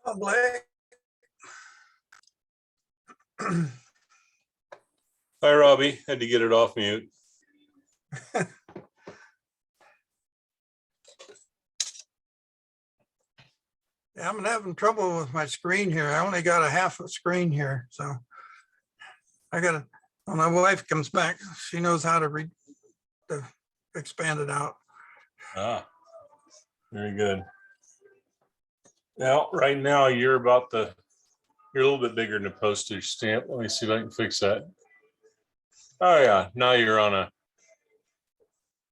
Oh, Blake. Hi, Robbie. Had to get it off mute. Yeah, I'm having trouble with my screen here. I only got a half a screen here, so I got to. When my wife comes back, she knows how to expand it out. Ah, very good. Now, right now, you're a little bit bigger than a postage stamp. Let me see if I can fix that. Oh yeah, now you're on an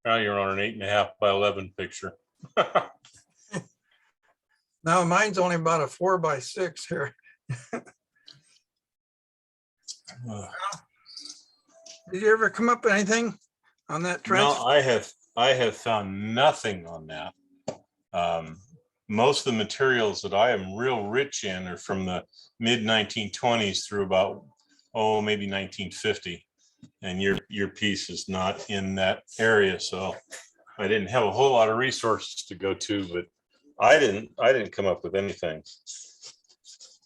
8.5 by 11 picture. Now mine's only about a 4 by 6 here. Did you ever come up with anything on that trench? No, I have found nothing on that. Most of the materials that I am real rich in are from the mid 1920s through about maybe 1950, and your piece is not in that area, so I didn't have a whole lot of resources to go to, but I didn't come up with anything.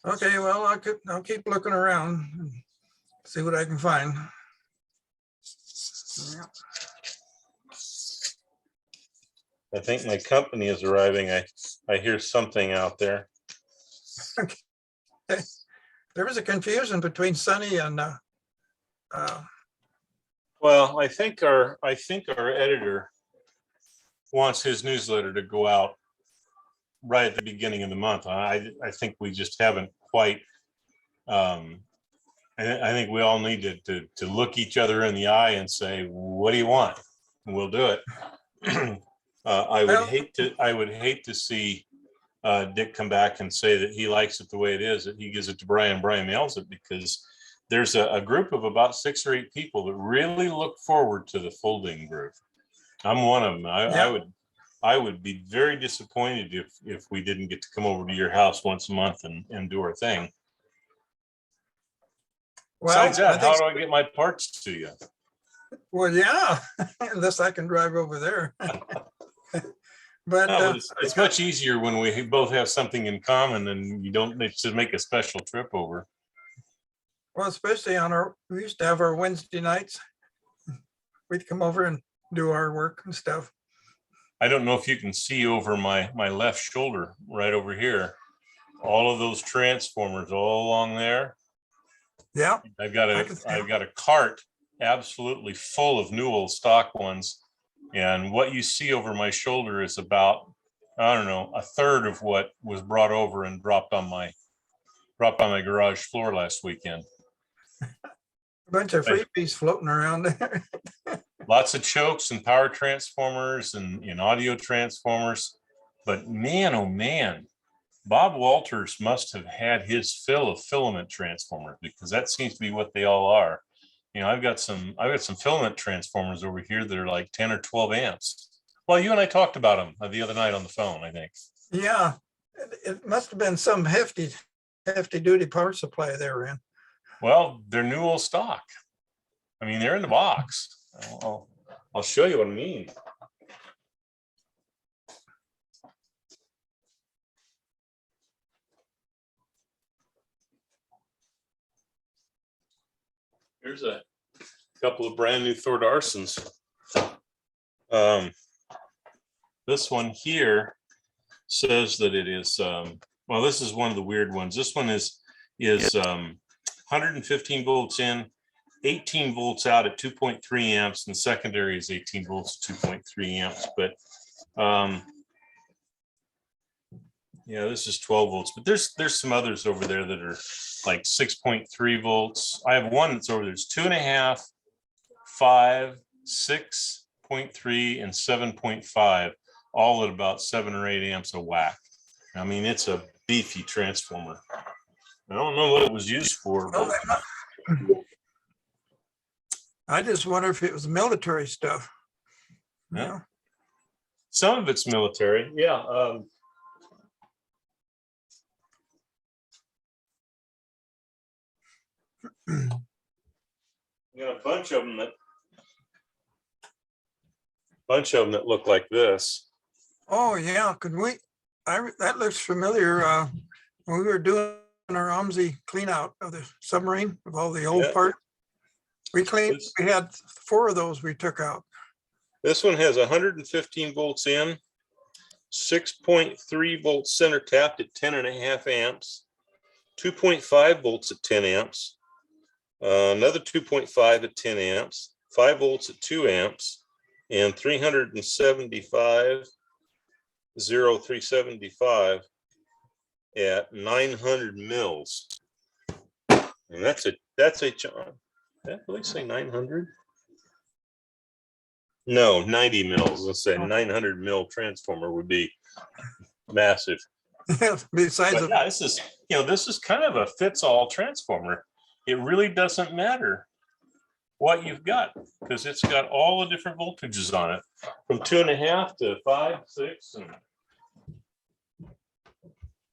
Okay, well, I'll keep looking around and see what I can find. Yeah. I think my company is arriving. I hear something out there. Okay. There was a confusion between Sunny and well, I think our editor wants his newsletter to go out right at the beginning of the month. I think we just haven't quite. I think we all need to look each other in the eye and say, "What do you want?" And we'll do it. I would hate to see Dick come back and say that he likes it the way it is, that he gives it to Brian, Brian mails it, because there's a group of about 6 or 8 people that really look forward to the folding group. I'm one of them. I would be very disappointed if we didn't get to come over to your house once a month and do our thing. well, Besides that, how do I get my parts to you? Well, yeah, unless I can drive over there. But no, it's much easier when we both have something in common and you don't need to make a special trip over. Well, especially we used to have our Wednesday nights. We'd come over and do our work and stuff. I don't know if you can see over my left shoulder right over here, all of those transformers all along there. Yeah, I've got a cart absolutely full of new old stock ones, and what you see over my shoulder is about, I don't know, a third of what was brought over and dropped on my garage floor last weekend. A bunch of freebies floating around there. Lots of chokes and power transformers and audio transformers, but man, oh man, Bob Walters must have had his fill of filament transformers, because that seems to be what they all are. You know, I've got some filament transformers over here that are like 10 or 12 amps. Well, you and I talked about them the other night on the phone, I think. Yeah, it must have been some hefty duty power supply they were in. Well, they're new old stock. I mean, they're in the box. I'll show you what I mean. Here's a couple of brand new Thor Darsons. This one here says that it is, well, this is one of the weird ones. This one is 115 volts in, 18 volts out at 2.3 amps, and secondary is 18 volts, 2.3 amps. But yeah, this is 12 volts, but there's some others over there that are like 6.3 volts. I have one that's over there. It's 2.5, 5, 6.3, and 7.5, all at about 7 or 8 amps a whack. I mean, it's a beefy transformer. I don't know what it was used for, but I just wonder if it was military stuff. Yeah. Some of it's military, yeah. You got a bunch of them that look like this. Oh yeah, could we? That looks familiar. when we were doing our OMSI clean out of the submarine of all the old Yeah. parts. We cleaned, This- we had 4 of those we took out. This one has 115 volts in, 6.3 volts center tapped at 10.5 amps, 2.5 volts at 10 amps, another 2.5 at 10 amps, 5 volts at 2 amps, and 375, 375 at 900 mils. And that's a, did I really say 900? No, 90 mils. Let's say 900 mil transformer would be massive. Besides, But yeah, this is, this is kind of a fits-all transformer. It really doesn't matter what you've got because it's got all the different voltages on it, from 2.5 to 5, 6, and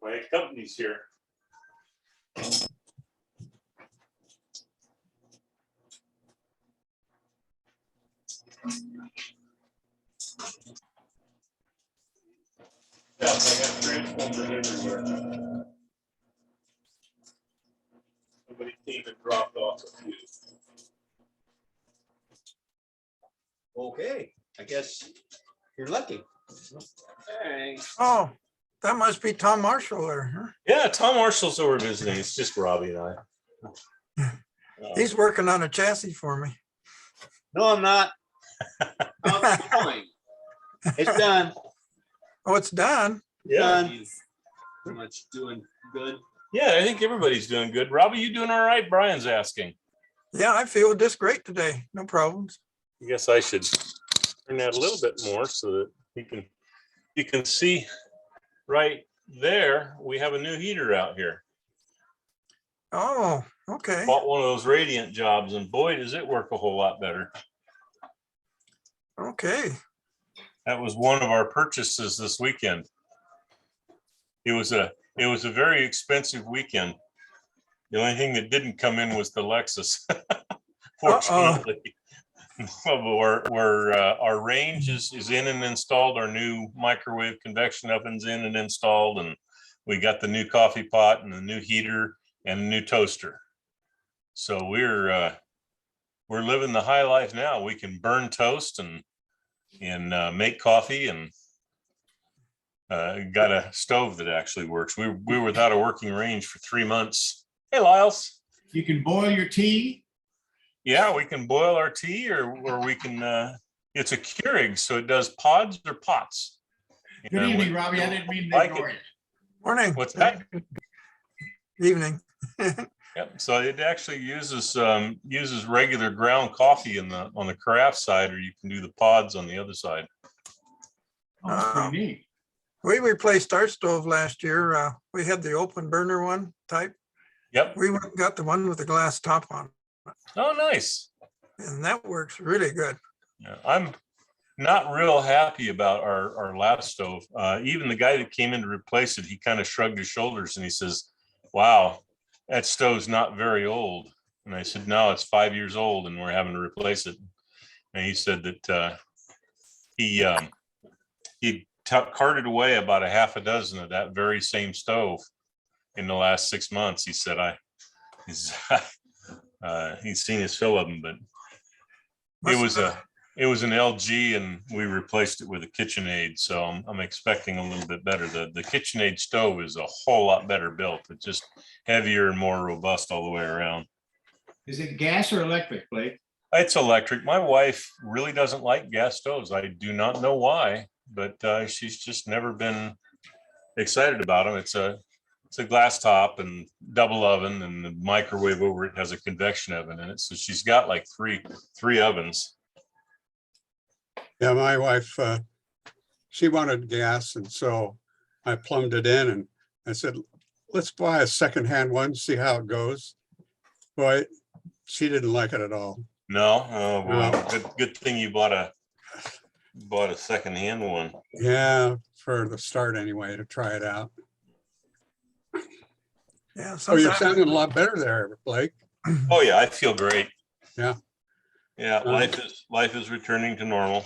my company's here. Yeah, I got transformers everywhere. Somebody came and dropped off a few. Okay, I guess you're lucky. Thanks. oh, that must be Tom Marshall there. Yeah, Tom Marshall's over visiting. It's just Robbie and I. He's working on a chassis for me. No, I'm not. How's it going? It's done. Oh, it's done. Yeah, Done. Pretty much doing good. yeah, I think everybody's doing good. Robbie, you doing all right? Brian's asking. Yeah, I feel just great today. No problems. I guess I should turn that a little bit more so that you can see right there. We have a new heater out here. Oh, okay. Bought one of those radiant jobs, and boy, does it work a whole lot better. Okay. That was one of our purchases this weekend. It was a very expensive weekend. The only thing that didn't come in was the Lexus. Fortunately. Our range is in and installed. Our new microwave convection oven's in and installed, and we got the new coffee pot and the new heater and a new toaster. So we're living the high life now. We can burn toast and make coffee, and got a stove that actually works. We were without a working range for 3 months. Hey, Lyles. You can boil your tea. Yeah, we can boil our tea, or we can. It's a Keurig, so it does pods or pots. Good And evening, we- Robbie. I didn't mean to like ignore it. you. Morning. What's that? Evening. Yep. So it actually uses regular ground coffee on the carafe side, or you can do the pods on the other side. Oh, that's pretty neat. We replaced our stove last year. We had the open burner one type. Yep. We went and got the one with the glass top on, Oh, nice. and that works really good. Yeah, I'm not real happy about our lab stove. Even the guy that came in to replace it, he kind of shrugged his shoulders and he says, "Wow, that stove's not very old." And I said, "No, it's 5 years old, and we're having to replace it." And he said that he carted away about a half a dozen of that very same stove in the last 6 months. He said, he's seen his fill of them, but it was an LG, and we replaced it with a KitchenAid. So I'm expecting a little bit better. The KitchenAid stove is a whole lot better built. It's just heavier and more robust all the way around. Is it gas or electric, Blake? It's electric. My wife really doesn't like gas stoves. I do not know why, but she's just never been excited about them. It's a glass top and double oven, and the microwave over it has a convection oven in it. So she's got like three ovens. Yeah, my wife, she wanted gas, and so I plumbed it in, and I said, let's buy a secondhand one, see how it goes. Boy, she didn't like it at all. No, oh, well, No. good thing you bought a secondhand one. Yeah, for the start anyway, to try it out. Yeah. Oh, you're sometimes- sounding a lot better there, Blake. Oh yeah, I feel great. Yeah. Yeah, life is returning to normal.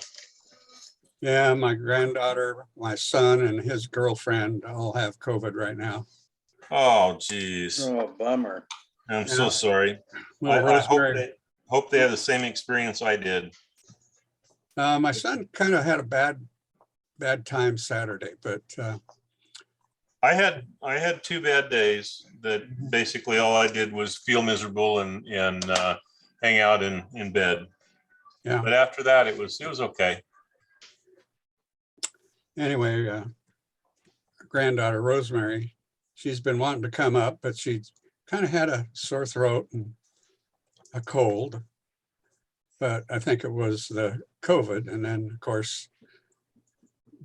Yeah, my granddaughter, my son, and his girlfriend all have COVID right now. Oh, geez. Oh, bummer. I'm so Yeah. sorry. Well, I Rosemary, hope they have the same experience I did. my son kind of had a bad time Saturday, but I had 2 bad days that basically all I did was feel miserable and hang out in bed. yeah. But after that, it was okay. Anyway, granddaughter Rosemary, she's been wanting to come up, but she kind of had a sore throat and a cold. But I think it was the COVID. And then, of course,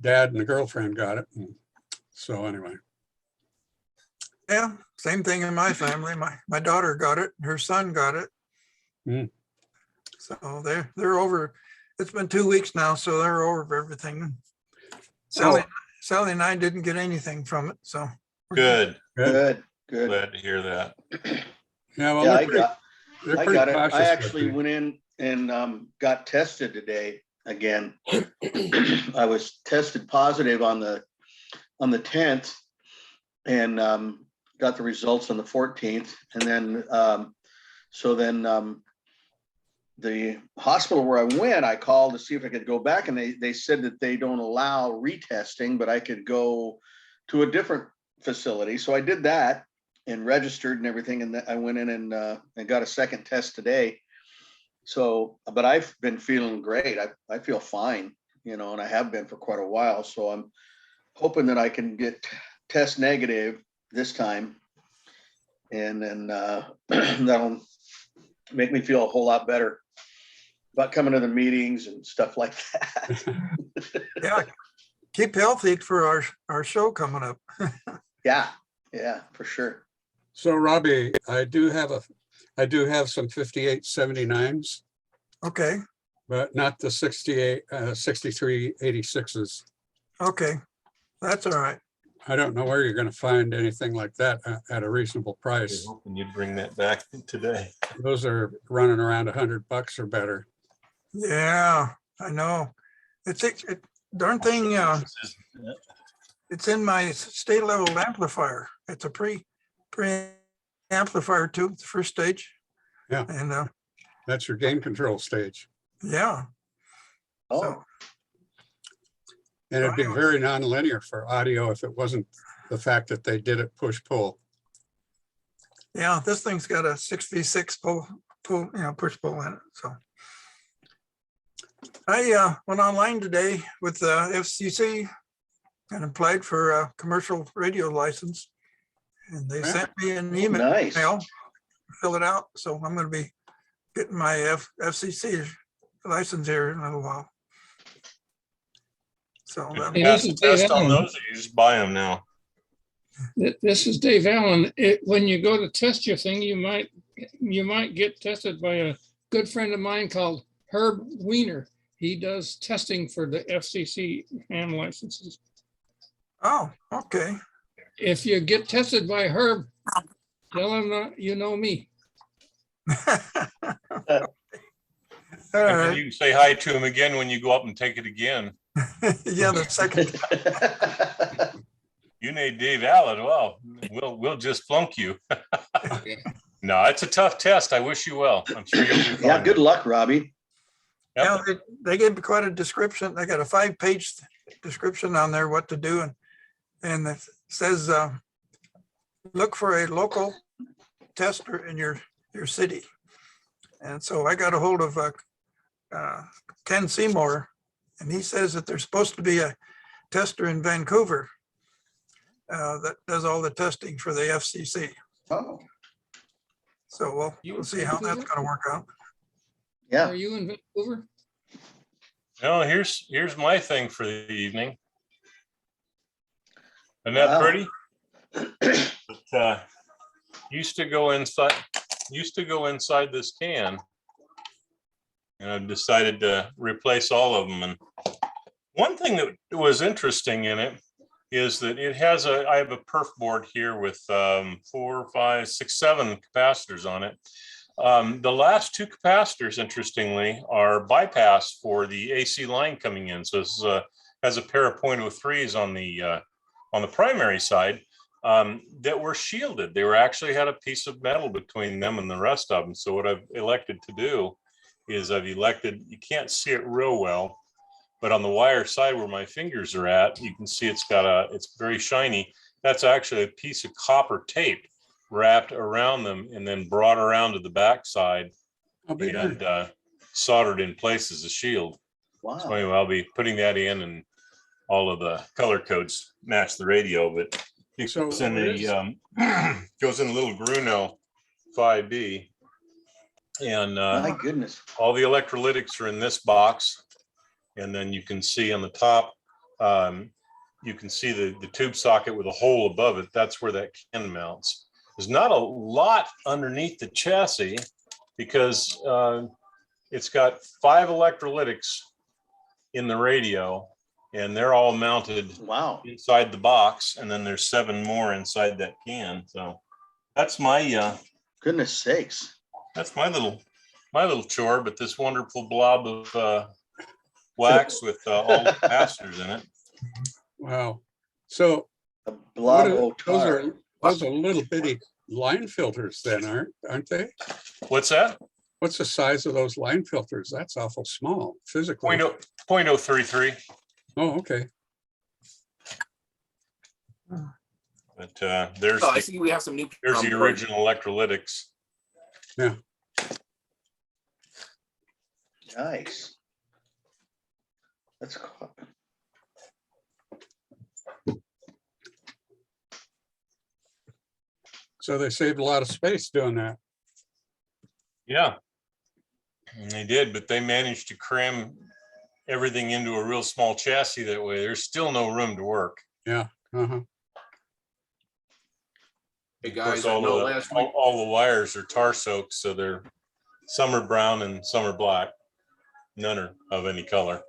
Dad and the girlfriend got it. And so anyway, Yeah, same thing in my family. My daughter got it, her son got it. Mm. So they're over. It's been 2 weeks now, so they're over everything. Sally and I didn't get anything from it, so. Good. Good, good. Glad to hear that. yeah, well, Yeah, they're I pretty got it. cautious. I with actually it. went in and got tested today again. I was tested positive on the 10th and got the results on the 14th. And then the hospital where I went, I called to see if I could go back, and they said that they don't allow retesting, but I could go to a different facility. So I did that and registered and everything, and I went in and got a second test today. So, but I've been feeling great. I feel fine, and I have been for quite a while. So I'm hoping that I can get test negative this time, and then that'll make me feel a whole lot better about coming to the meetings and stuff like that. Yeah, keep healthy for our show coming up. Yeah, for sure. So Robbie, I do have some 5879s, Okay, but not the 6386s. okay, that's all right. I don't know where you're going to find anything like that at a reasonable I was price. hoping you'd bring that back today. Those are running around $100 or better. Yeah, I know. It's darn thing. It's in my state level amplifier. It's a pre amplifier too, the first stage. Yeah. And That's your gain control stage. yeah. Oh, So, And it'd be very nonlinear for audio if it wasn't the fact that they did it push-pull. yeah, this thing's got a 6v6 pull, push pull in it. So I went online today with the FCC and applied for a commercial radio license. And they sent me an email, nice. fill it out. So I'm going to be getting my FCC license here in a little while. So If that, you Hey, pass this the is Dave test on Allen. those, or you just buy them now. This is Dave Allen. When you go to test your thing, you might get tested by a good friend of mine called Herb Weiner. He does testing for the FCC ham licenses. oh, okay. If you get tested by Herb, tell him you know me. All And then right. you can say hi to him again when you go up and take it again. Yeah, the second. You need Dave Allen. Well, we'll just flunk you. No, it's a tough test. I wish you well. I'm sure you'll do fine. Yeah, good luck, Robbie. Yep. Yeah, they gave me quite a description. They got a 5-page description on there what to do, and it says look for a local tester in your city. And so I got a hold of Ken Seymour, and he says that there's supposed to be a tester in Vancouver that does all the testing for the FCC. Oh, So we'll see how that's going to work out. yeah. Are you in Vancouver? No, here's my thing for the evening. Isn't that Wow. pretty? But, used to go inside this can, and I've decided to replace all of them. And one thing that was interesting in it is that it has I have a perf board here with 4, 5, 6, 7 capacitors on it. The last 2 capacitors, interestingly, are bypass for the AC line coming in. So this is has a pair of .03s on the primary side, that were shielded. They were actually had a piece of metal between them and the rest of them. So what I've elected to do is you can't see it real well, but on the wire side where my fingers are at, you can see it's very shiny. That's actually a piece of copper tape wrapped around them and then brought around to the backside and soldered in place as a shield. Wow. So anyway, I'll be putting that in, and all of the color codes match the radio, but it goes in goes in a little Bruno 5B, and My goodness. all the electrolytics are in this box. And then you can see on the top, you can see the tube socket with a hole above it. That's where that can mounts. There's not a lot underneath the chassis because it's got 5 electrolytics in the radio, and they're all mounted inside the box. And then there's 7 more inside that can. So that's my Goodness sakes. that's my little chore, but this wonderful blob of wax with all the capacitors in it. Wow. So A blob those are little bitty line filters then, aren't they? What's that? What's the size of those line filters? That's awful small physically. 0.033. Oh, okay. But there's Oh, I see we have some new. there's the original electrolytics. Yeah. Nice. That's cool. So they saved a lot of space doing that. Yeah. And they did, but they managed to cram everything into a real small chassis that way. There's still no room to work. Yeah. Uh-huh. Hey Of course, guys, I know last week, all the wires are tar soaked, so they're some are brown and some are black. None are of any color.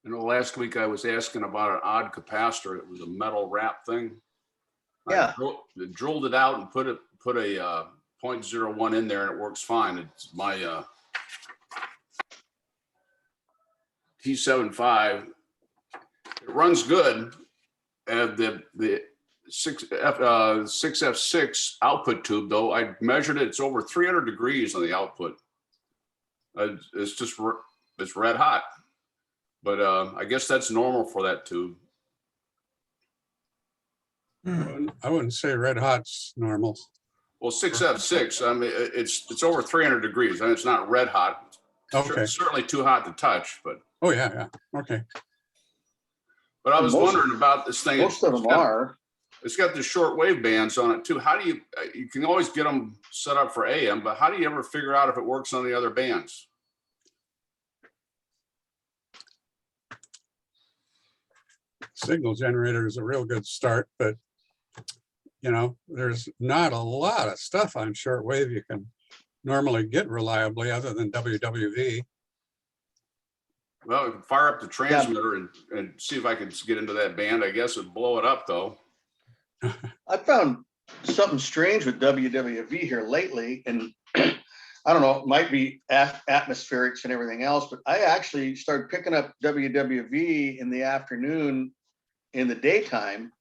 last week I was asking about an odd capacitor. It was a metal wrap thing. Yeah. I drilled it out and put a 0.01 in there, and it works fine. It's my T75. It runs good. And the 6F6 output tube, though, I measured it. It's over 300 degrees on the output. It's red hot. But I guess that's normal for that tube. I wouldn't say red hot's normal. Well, 6F6, I mean, it's over 300 degrees, and it's not red hot. Okay. It's certainly too hot to touch, but. Oh, yeah. Okay. But I was wondering about this thing. Most of them are. It's got the short wave bands on it too. How do you can always get them set up for AM, but how do you ever figure out if it works on the other bands? Signal generator is a real good start, but there's not a lot of stuff on shortwave you can normally get reliably other than WWV. Well, I can fire up the transmitter and see if I can get into that band. I guess it'd blow it up though. I found something strange with WWV here lately, and I don't know, it might be atmospherics and everything else, but I actually started picking up WWV in the afternoon in the daytime.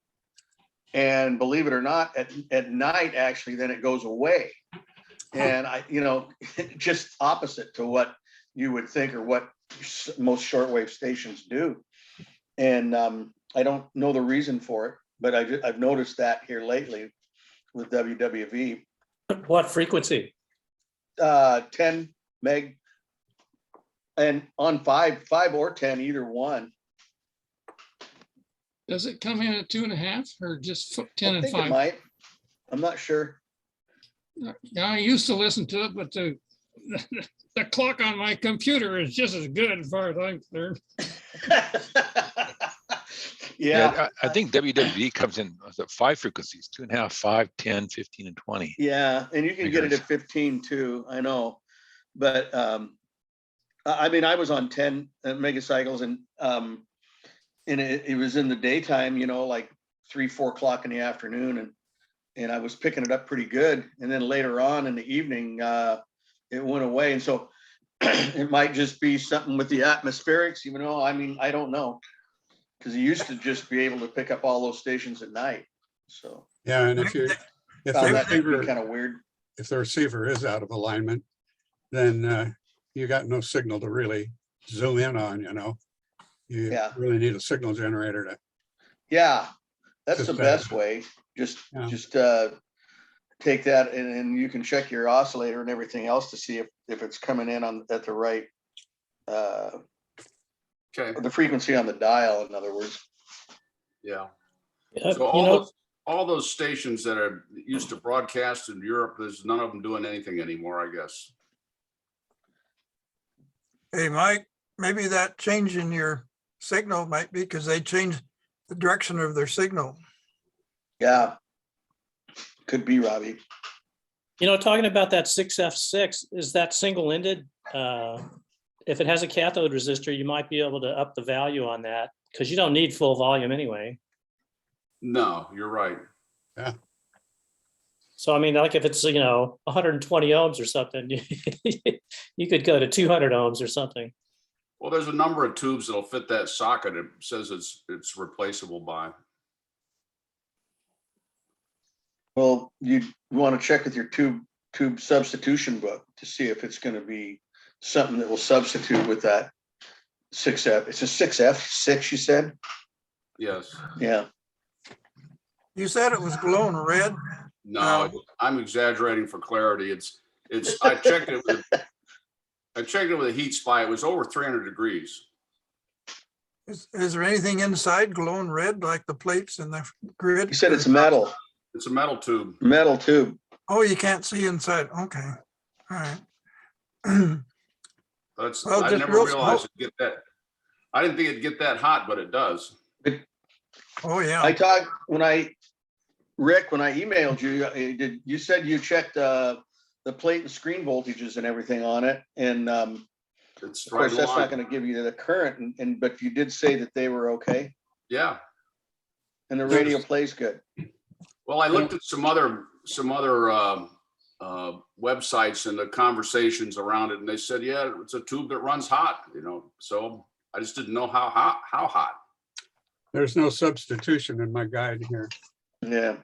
And believe it or not, at night, actually, then it goes away. And just opposite to what you would think or what most shortwave stations do. And I don't know the reason for it, but I've noticed that here lately with WWV. What frequency? 10 meg, and on 5 or 10, either one. Does it come in at 2.5 or just 10 I and think 5? it might. I'm not sure. Yeah, I used to listen to it, but the clock on my computer is just as good as far as I'm concerned. Yeah. I think WWV comes in at 5 frequencies, 2.5, 5, 10, 15, and 20. Yeah, and you can get it at 15 too, I know. But I mean, I was on 10 megacycles, and it was in the daytime, like 3-4 o'clock in the afternoon, and I was picking it up pretty good. And then later on in the evening, it went away. And so it might just be something with the atmospherics, even though, I mean, I don't know. Because you used to just be able to pick up all those stations at night. So Yeah, and if the found that to be receiver, kind of weird. if the receiver is out of alignment, then you got no signal to really zoom in on, you know? You Yeah. really need a signal generator to, Yeah, that's Just the better. best way. Just, Yeah. just take that and you can check your oscillator and everything else to see if it's coming in on at the right, Okay, the frequency on the dial, in other words. yeah. Yeah, So you know, all those stations that are used to broadcast in Europe, there's none of them doing anything anymore, I guess. Hey, Mike, maybe that change in your signal might be because they changed the direction of their signal. Yeah. Could be, Robbie. you know, talking about that 6F6, is that single-ended? If it has a cathode resistor, you might be able to up the value on that because you don't need full volume anyway. No, you're right. So I mean, like if it's, you know, 120 ohms or something, you could go to 200 ohms or something. Well, there's a number of tubes that'll fit that socket. It says it's replaceable by. Well, you want to check with your tube substitution book to see if it's going to be something that will substitute with that 6F. It's a 6F6, you said? Yes. Yeah. You said it was glowing red. No, I'm exaggerating for clarity. I checked it with a heat spy. It was over 300 degrees. Is there anything inside glowing red like the plates in the grid? You said it's metal, It's a metal tube. metal tube. Oh, you can't see inside. Okay. All right. That's, Well, I just never real realized smoke. it'd get that. I didn't think it'd get that hot, but it does. Oh, yeah. I talked Rick, when I emailed you, you said you checked the plate and screen voltages and everything on it. And It's of right course, in that's not line. going to give you the current, but you did say that they were okay. Yeah. And the radio plays good. Well, I looked at some other websites and the conversations around it, and they said, yeah, it's a tube that runs hot, you know. So I just didn't know how hot. there's no substitution in my guide here. Yeah.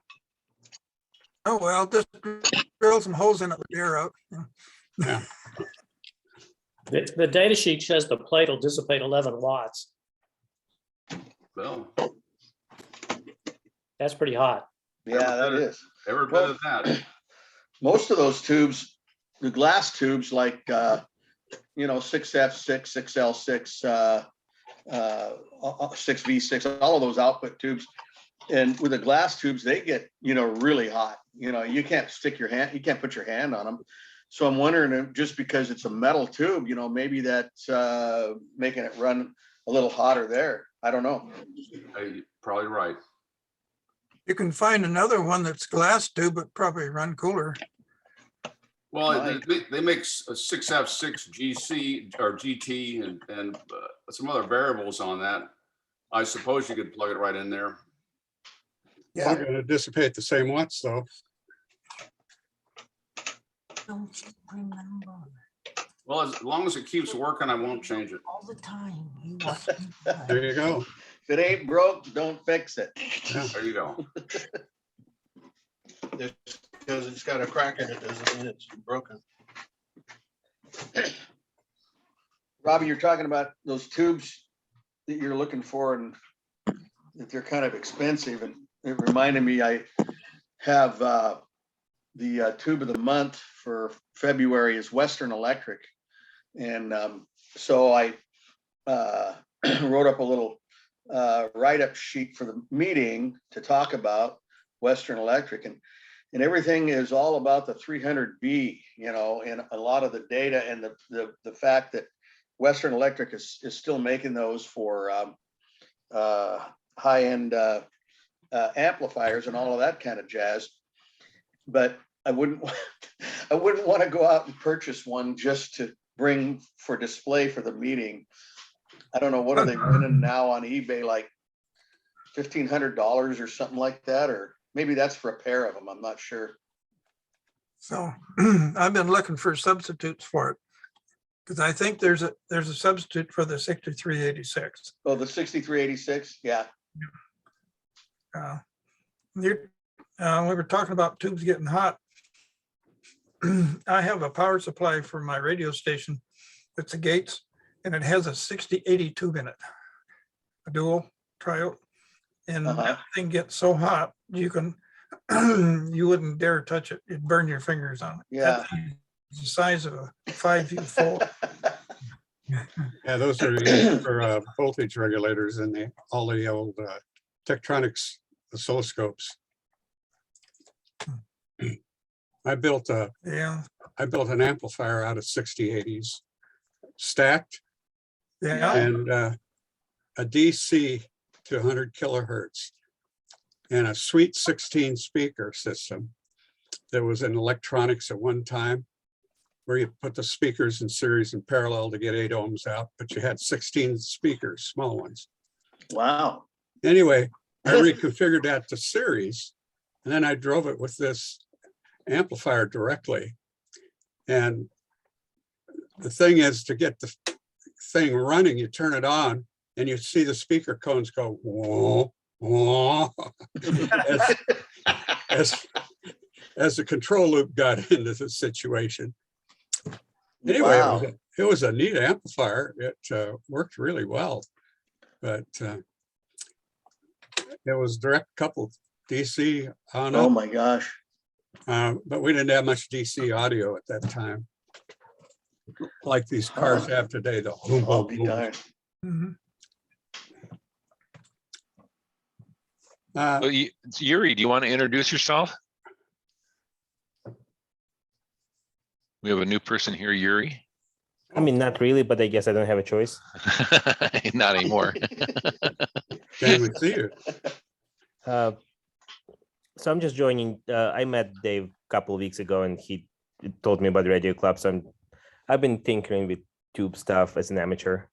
Oh, well, just drill some holes in it with air out. Yeah. The data sheet says the plate will dissipate 11 watts. Well, That's pretty hot. Yeah, that is. every bit Well, of that. most of those tubes, the glass tubes, like 6F6, 6L6, 6V6, all of those output tubes. And with the glass tubes, they get, really hot. You can't you can't put your hand on them. So I'm wondering if just because it's a metal tube, maybe that's making it run a little hotter there. I don't know. You're probably right. You can find another one that's glass tube, but probably run cooler. Well, Right. they make a 6F6 GC or GT and some other variables on that. I suppose you could plug it right in there. Yeah. We're gonna dissipate the same watts though. Don't you remember Well, as long as it keeps working, I won't change it. all the time? You watch me play. There you go. If it ain't broke, don't fix it. There you go. Because it's got a crack in it, doesn't mean it's broken. Robbie, you're talking about those tubes that you're looking for and that they're kind of expensive. And it reminded me, I have the tube of the month for February is Western Electric. And so I wrote up a little write-up sheet for the meeting to talk about Western Electric, and everything is all about the 300B, and a lot of the data and the fact that Western Electric is still making those for high-end amplifiers and all of that kind of jazz. But I wouldn't want to go out and purchase one just to bring for display for the meeting. I don't know, what are they running now on eBay, like $1,500 or something like that, or maybe that's for a pair of them. I'm not sure. So I've been looking for substitutes for it. Because I think there's a substitute for the 6386. Oh, the 6386, yeah. We were talking about tubes getting hot. I have a power supply for my radio station. It's a Gates, and it has a 6080 tube in it, a dual triode. And that thing gets so hot, you can, you wouldn't dare touch it. It'd burn your fingers on it. Yeah. That thing is the size of a 5U4. Yeah, those are used for voltage regulators and all the old Tektronix oscilloscopes. I built Yeah, an amplifier out of 6080s stacked yeah. and a DC to 100 kilohertz and a Sweet 16 speaker system that was in electronics at one time, where you put the speakers in series and parallel to get 8 ohms out, but you had 16 speakers, small ones. Wow. Anyway, I reconfigured that to series, and then I drove it with this amplifier directly. And the thing is, to get the thing running, you turn it on and you see the speaker cones go whoa, whoa, as the control loop got into the situation. Anyway, Wow. it was a neat amplifier. It worked really well, but it was direct coupled DC on Oh up. my gosh. But we didn't have much DC audio at that time, like these cars have today. The boom, I'll boom, be boom. darned. Mhm. Well, Yuri, do you want to introduce yourself? We have a new person here, Yuri. I mean, not really, but I guess I don't have a choice. Not anymore. Same with you. So I'm just joining. I met Dave a couple of weeks ago, and he told me about the radio club. So I've been tinkering with tube stuff as an amateur.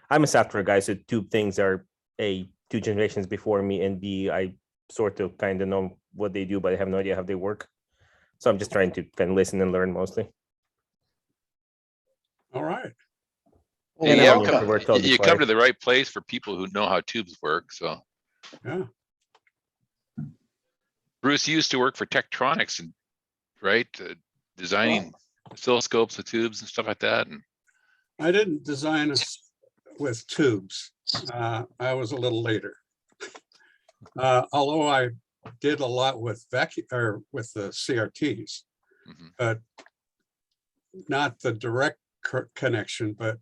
I'm a software guy, so tube things are A, 2 generations before me, and B, I sort of kind of know what they do, but I have no idea how they work. So I'm just trying to kind of listen and learn mostly. All right. Well, And Yeah, I'm welcome. never told You before. come to the right place for people who know how tubes work. So Yeah. Bruce used to work for Tektronix, and right, designing oscilloscopes with tubes and stuff like that. And I didn't design with tubes. I was a little later. Although I did a lot with vacuum or with the CRTs, but not the direct connection, but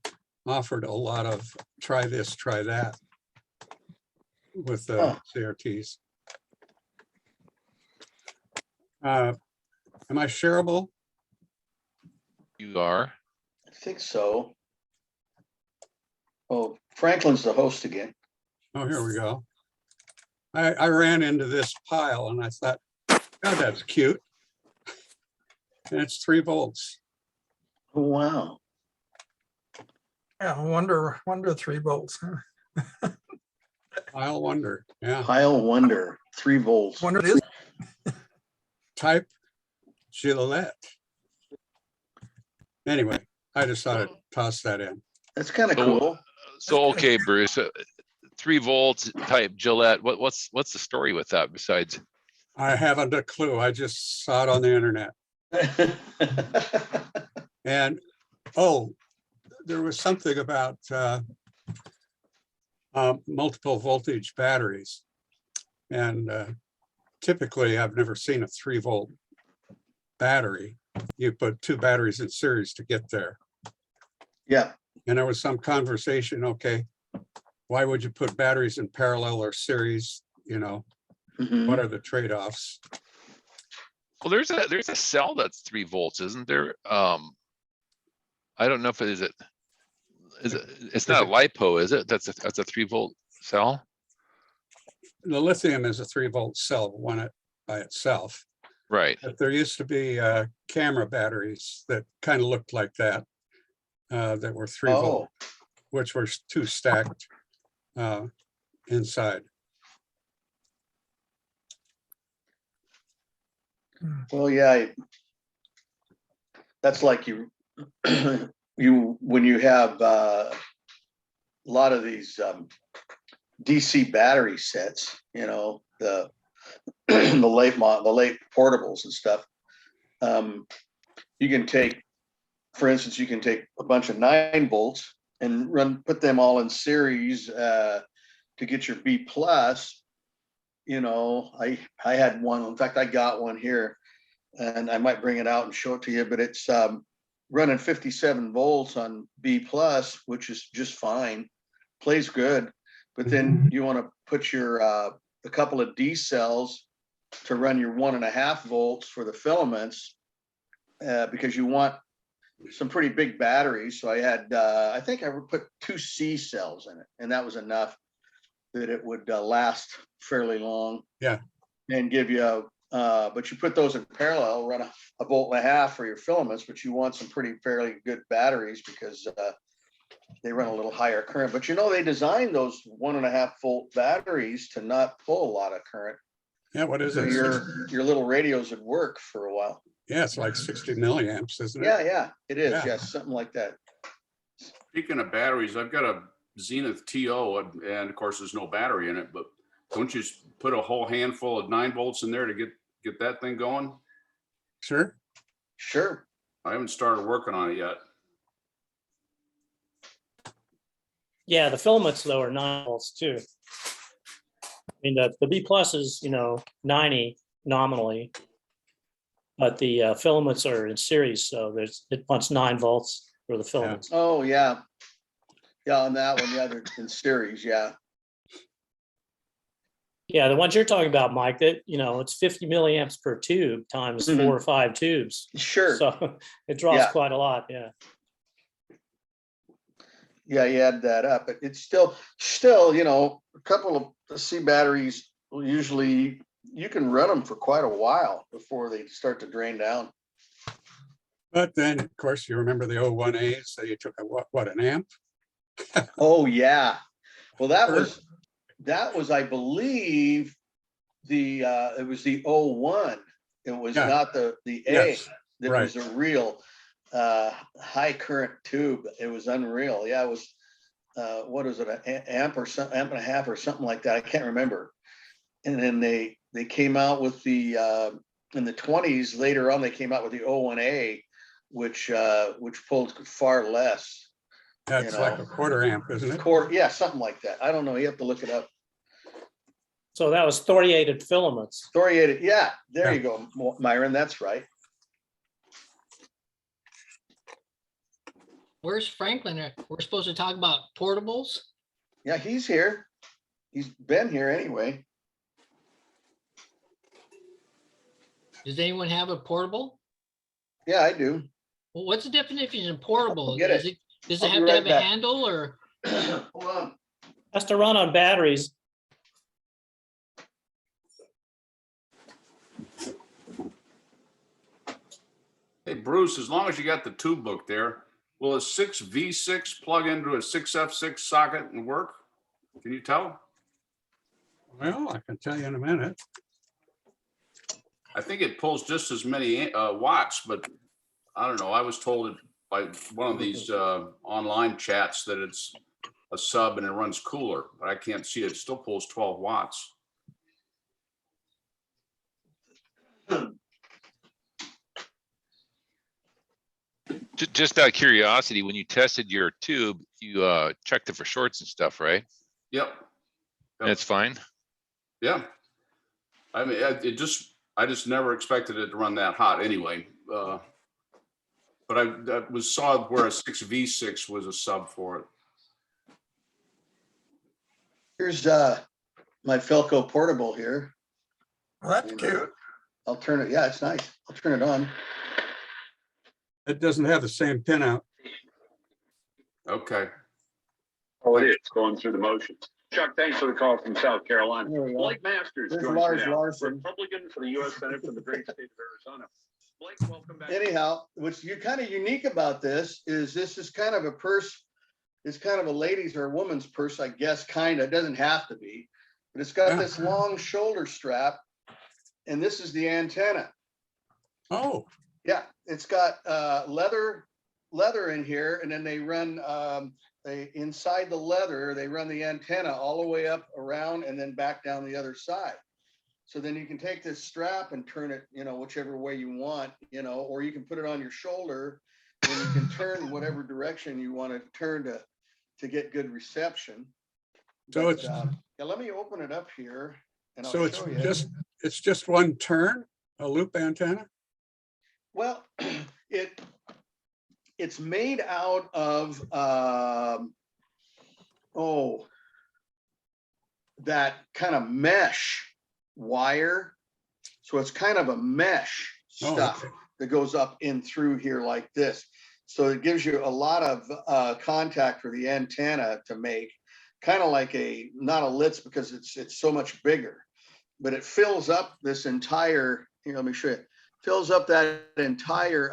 offered a lot of try this, try that with the CRTs. Am I shareable? you are. I think so. Oh, Franklin's the host again. Oh, here we go. I ran into this pile and I thought, oh, that's cute. And it's 3 volts. Oh, wow. Yeah, wonder 3 volts. Huh? I'll wonder. Yeah. Pile Wonder, 3 volts. Wonder this. Type Gillette. Anyway, I just thought I'd toss that in. That's kind of So- cool. So okay, Bruce, 3 volts type Gillette. What's the story with that besides? I haven't a clue. I just saw it on the internet. And, oh, there was something about multiple voltage batteries. And typically, I've never seen a 3 volt battery. You put 2 batteries in series to get there. Yeah. And there was some conversation, okay, why would you put batteries in parallel or series? You know, Mhm. what are the trade-offs? Well, there's a cell that's 3 volts, isn't there? I don't know if it is it. It's not a LiPo, is it? That's a 3 volt cell. The lithium is a 3 volt cell, one by itself. Right. But there used to be camera batteries that kind of looked like that, that were 3 volt, which were 2 stacked inside. Well, yeah. That's like you when you have a lot of these DC battery sets, you know, the the late portables and stuff. You can take, for instance, you can take a bunch of 9 volts and put them all in series to get your B plus. You know, I had one, in fact, I got one here and I might bring it out and show it to you, but it's running 57 volts on B plus, which is just fine, plays good. But then you want to put your a couple of D cells to run your 1.5 volts for the filaments, because you want some pretty big batteries. So I had, I think I would put 2 C cells in it, and that was enough that it would last fairly long. Yeah. And give you, but you put those in parallel, run a 1.5 volts for your filaments, but you want some pretty fairly good batteries because they run a little higher current. But you know, they designed those 1.5 volt batteries to not pull a lot of current. Yeah, what is So it? your little radios would work for a while. Yeah, it's like 60 milliamps, isn't it? Yeah, it is. Yeah. Yes, something like that. Speaking of batteries, I've got a Zenith TO, and of course there's no battery in it, but don't you put a whole handful of 9 volts in there to get that thing going? Sure. Sure. I haven't started working on it yet. Yeah, the filaments though are 9 volts too. I mean, the B plus is, 90 nominally, but the filaments are in series, so it wants 9 volts for the filaments. Oh, yeah. Yeah, on that one, yeah, they're in series, yeah. Yeah, the ones you're talking about, Mike, that, it's 50 milliamps per tube times 4 or 5 tubes. Sure. So it draws Yeah. quite a lot, yeah. Yeah, you add that up, but it's still, a couple of C batteries, usually you can run them for quite a while before they start to drain down. But then, of course, you remember the 01As, so you took an amp? Oh, yeah. Well, that was, I believe, it was the 01. It was not the A. Yes, That right. was a real high current tube. It was unreal. Yeah, it was, what is it, an amp and a half or something like that. I can't remember. And then they came out with the, in the 20s, later on, they came out with the 01A, which pulled far less. That's like a 1/4 amp, isn't it? Yeah, something like that. I don't know. You have to look it up. So that was thoriated filaments. Thoriated. Yeah, there you go, Myron. That's right. Where's Franklin? We're supposed to talk about portables. Yeah, he's here. He's been here anyway. Does anyone have a portable? Yeah, I do. Well, what's the definition of portable? Get it. Does I'll it be have to right have a back. handle or? Hold on. Has to run on batteries. Hey, Bruce, as long as you got the tube book there, will a 6V6 plug into a 6F6 socket and work? Can you tell? Well, I can tell you in a minute. I think it pulls just as many watts, but I don't know. I was told by one of these online chats that it's a sub and it runs cooler, but I can't see it. It still pulls 12 watts. Just out of curiosity, when you tested your tube, you checked it for shorts and stuff, right? Yep. And it's fine. Yeah. I mean, I just never expected it to run that hot anyway. But I saw where a 6V6 was a sub for it. Here's my Filco portable here. Well, that's cute. I'll turn it. Yeah, it's nice. I'll turn it on. It doesn't have the same pinout. Okay. Oh, it is going through the motions. Chuck, thanks for the call from South Carolina. There we go. Blake Masters There's joins Lars me now. Larson. Republican for the U.S. Senate from the great state of Arizona. Blake, welcome back. Anyhow, what's kind of unique about this is kind of a purse. It's kind of a ladies or a woman's purse, I guess, kind of. It doesn't have to be, but it's got this long shoulder strap, and this is the antenna. Oh. Yeah, it's got leather in here, and then they run inside the leather. They run the antenna all the way up around and then back down the other side. So then you can take this strap and turn it, whichever way you want, or you can put it on your shoulder and you can turn whatever direction you want to turn to get good reception. So But, it's, yeah, let me open it up here and I'll so it's show you. it's just one turn, a loop antenna? Well, it's made out of, that kind of mesh wire. So it's kind of a mesh Oh, stuff okay. that goes up in through here like this. So it gives you a lot of contact for the antenna to make, kind of like not a Litz because it's so much bigger, but it fills up this entire, here, let me show you, fills up that entire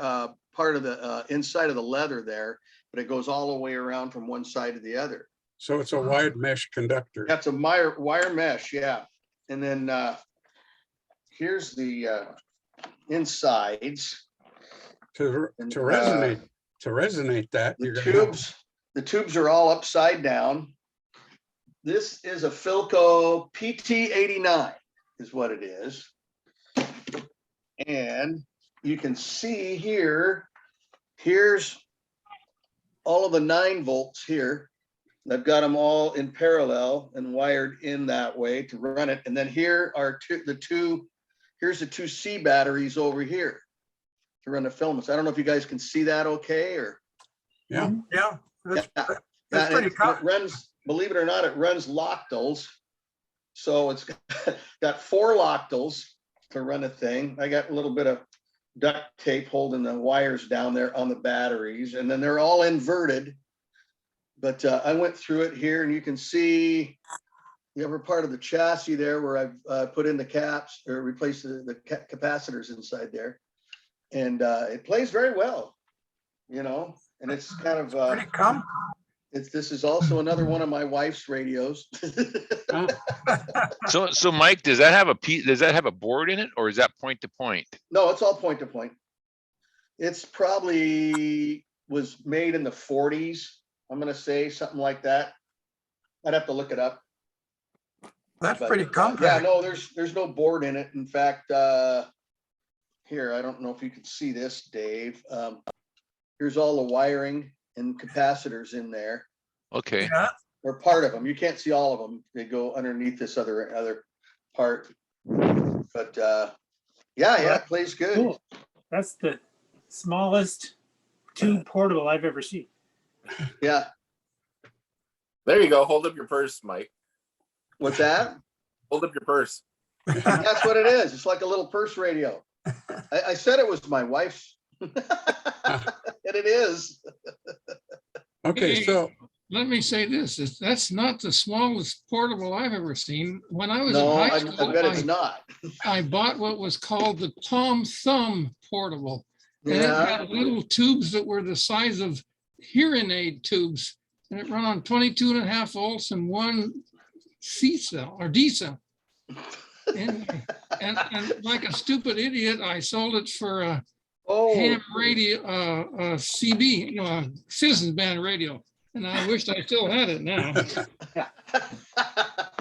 part of the inside of the leather there, but it goes all the way around from one side to the other. So it's a wide mesh conductor. That's a wire mesh, yeah. And then here's the insides. To And, resonate that, The you're gonna have, the tubes are all upside down. This is a Filco Pt89 is what it is. And you can see here's all of the 9 volts here. I've got them all in parallel and wired in that way to run it. And then here are here's the 2 C batteries over here to run the filaments. I don't know if you guys can see that okay, or. yeah. Yeah, that's And pretty it cool. runs, believe it or not, it runs loctals. So it's got 4 loctals to run a thing. I got a little bit of duct tape holding the wires down there on the batteries, and then they're all inverted. But I went through it here, and you can see the upper part of the chassis there where I've put in the caps or replaced the capacitors inside there. And it plays very well, and it's kind of, Pretty cool. this is also another one of my wife's radios. So Mike, does that have a board in it, or is that point to point? No, it's all point to point. It's probably was made in the 40s. I'm going to say something like that. I'd have to look it up. That's But, pretty yeah, compact. no, there's no board in it. In fact, here, I don't know if you can see this, Dave. Here's all the wiring and capacitors in there, Okay. Yeah, or part of them. You can't see all of them. They go underneath this other part. But yeah, it plays good. Cool. That's the smallest tube portable I've ever seen. Yeah. There you go. Hold up your purse, Mike. What's that? Hold up your purse. That's what it is. It's like a little purse radio. I said it was my wife's. And it is. Okay, so Let me say this, that's not the smallest portable I've ever seen. When I was in No, high I school, bet it's not. I bought what was called the Tom Thumb portable. And it Yeah. had little tubes that were the size of hearing aid tubes. And it ran on 22.5 volts and 1 C cell or D cell. And like a stupid idiot, I sold it for a ham radio, CB, Citizens Band radio. And I wished I still had it now.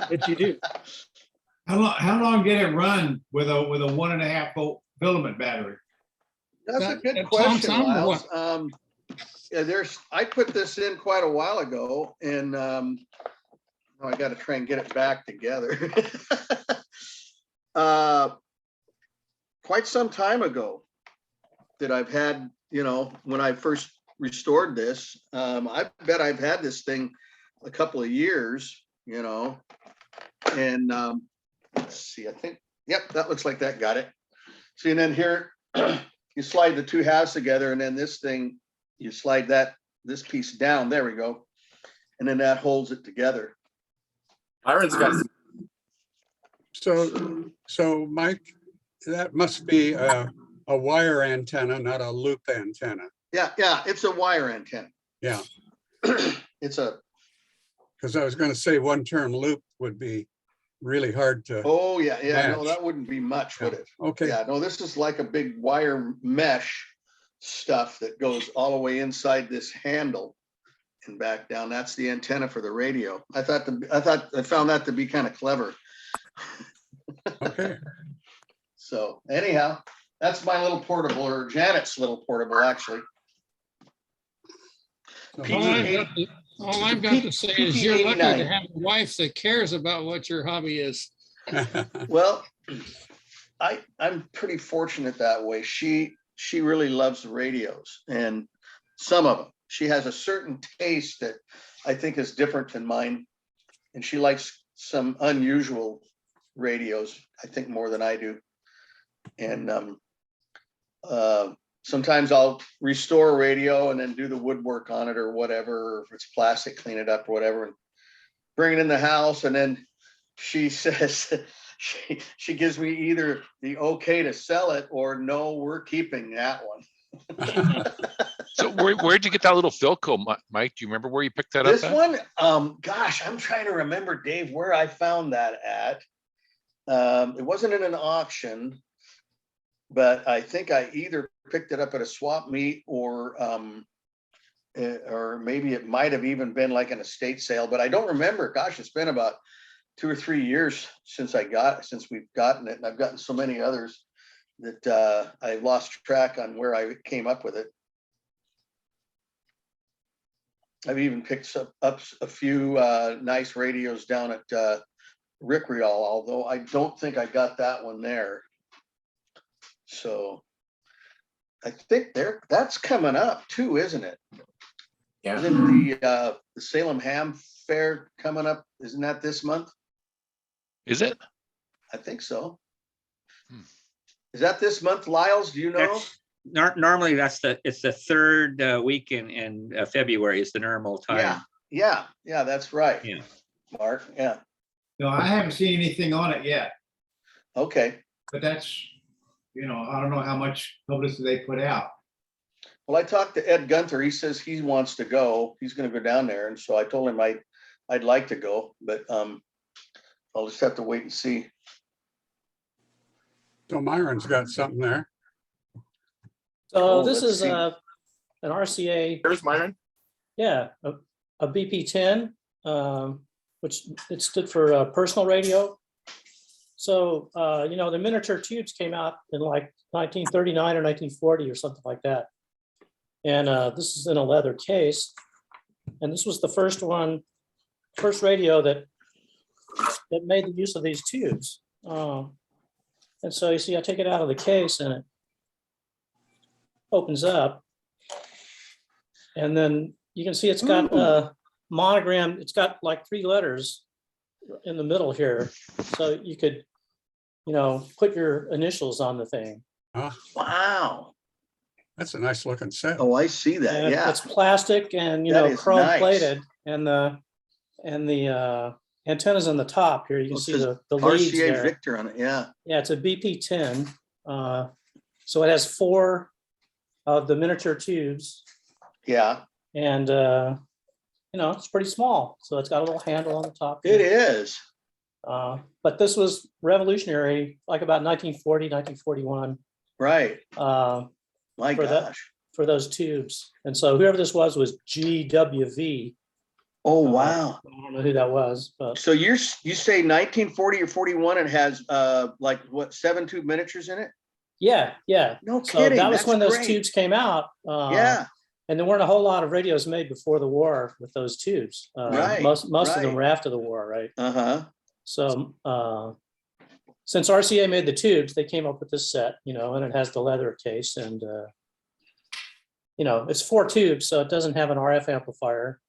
But you do. How long did it run with a 1.5 volt filament battery? That's a good Tom question, Thumb or Miles. Yeah, I put this in quite a while ago, and I got to try and get it back together. Quite some time ago that I've had, when I first restored this, I bet I've had this thing a couple of years, and let's see, I think, yep, that looks like that got it. See, and then here, you slide the 2 halves together, and then this thing, you slide this piece down, there we go. And then that holds it together. Byron's got so Mike, that must be a wire antenna, not a loop antenna. Yeah, it's a wire antenna. Yeah, It's a, because I was going to say 1-term loop would be really hard to. oh, yeah, no, match. that wouldn't be much, would it? Okay, Yeah, no, this is like a big wire mesh stuff that goes all the way inside this handle and back down. That's the antenna for the radio. I found that to be kind of clever. Okay. So anyhow, that's my little portable, or Janet's little portable, actually. All I've got to say is you're lucky to Pt89. have a wife that cares about what your hobby is. Well, I'm pretty fortunate that way. She really loves the radios, and some of them. She has a certain taste that I think is different than mine, and she likes some unusual radios, I think, more than I do. And sometimes I'll restore a radio and then do the woodwork on it or whatever, or if it's plastic, clean it up or whatever, and bring it in the house. And then she says, she gives me either the okay to sell it or no, we're keeping that one. So where'd you get that little Filco, Mike? Do you remember where you picked that This up at? one, gosh, I'm trying to remember, Dave, where I found that at. It wasn't in an auction, but I think I either picked it up at a swap meet or maybe it might have even been like an estate sale, but I don't remember. Gosh, it's been about 2 or 3 years since we've gotten it. And I've gotten so many others that I lost track on where I came up with it. I've even picked up a few nice radios down at Rick Rial, although I don't think I got that one there. So I think that's coming up too, isn't it? Yeah. Isn't the Salem Ham Fair coming up? Isn't that this month? Is it? I think so. Is that this month, Lyles? Do you know? Normally it's the third week in February is the normal time. Yeah, that's right. Yeah. Mark, yeah. No, I haven't seen anything on it yet, Okay. but that's, I don't know how much publicity they put out. Well, I talked to Ed Gunther. He says he wants to go. He's going to go down there. And so I told him I'd like to go, but I'll just have to wait and see. So Myron's got something there. So Oh, this let's is see. an RCA. There's Myron. Yeah, a BP10, which it stood for personal radio. So, the miniature tubes came out in like 1939 or 1940 or something like that. And this is in a leather case. And this was the first radio that made the use of these tubes. And so you see, I take it out of the case and it opens up. And then you can see it's got a monogram. It's got like 3 letters in the middle here. So you could, put your initials on the thing. Oh, Wow. that's a nice looking set. Oh, I see that. And Yeah. it's plastic and, That is chrome nice. plated, and the antennas on the top here. You can Well, it see says the leads RCA there. Victor on it. Yeah. Yeah, it's a BP10. So it has 4 of the miniature tubes, Yeah. and it's pretty small. So it's got a little handle on the top. It is. But this was revolutionary, like about 1940, 1941. Right. My for gosh. for those tubes. And so whoever this was GWV. Oh, wow. I don't know who that was, but So you say 1940 or 41 and has like what, 7 tube miniatures in it? yeah. No So kidding. that was That's when those great. tubes came out. Yeah. And there weren't a whole lot of radios made before the war with those tubes. Right, Most of them right. were after the war, right? Uh-huh. So since RCA made the tubes, they came up with this set, and it has the leather case, and it's 4 tubes, so it doesn't have an RF amplifier.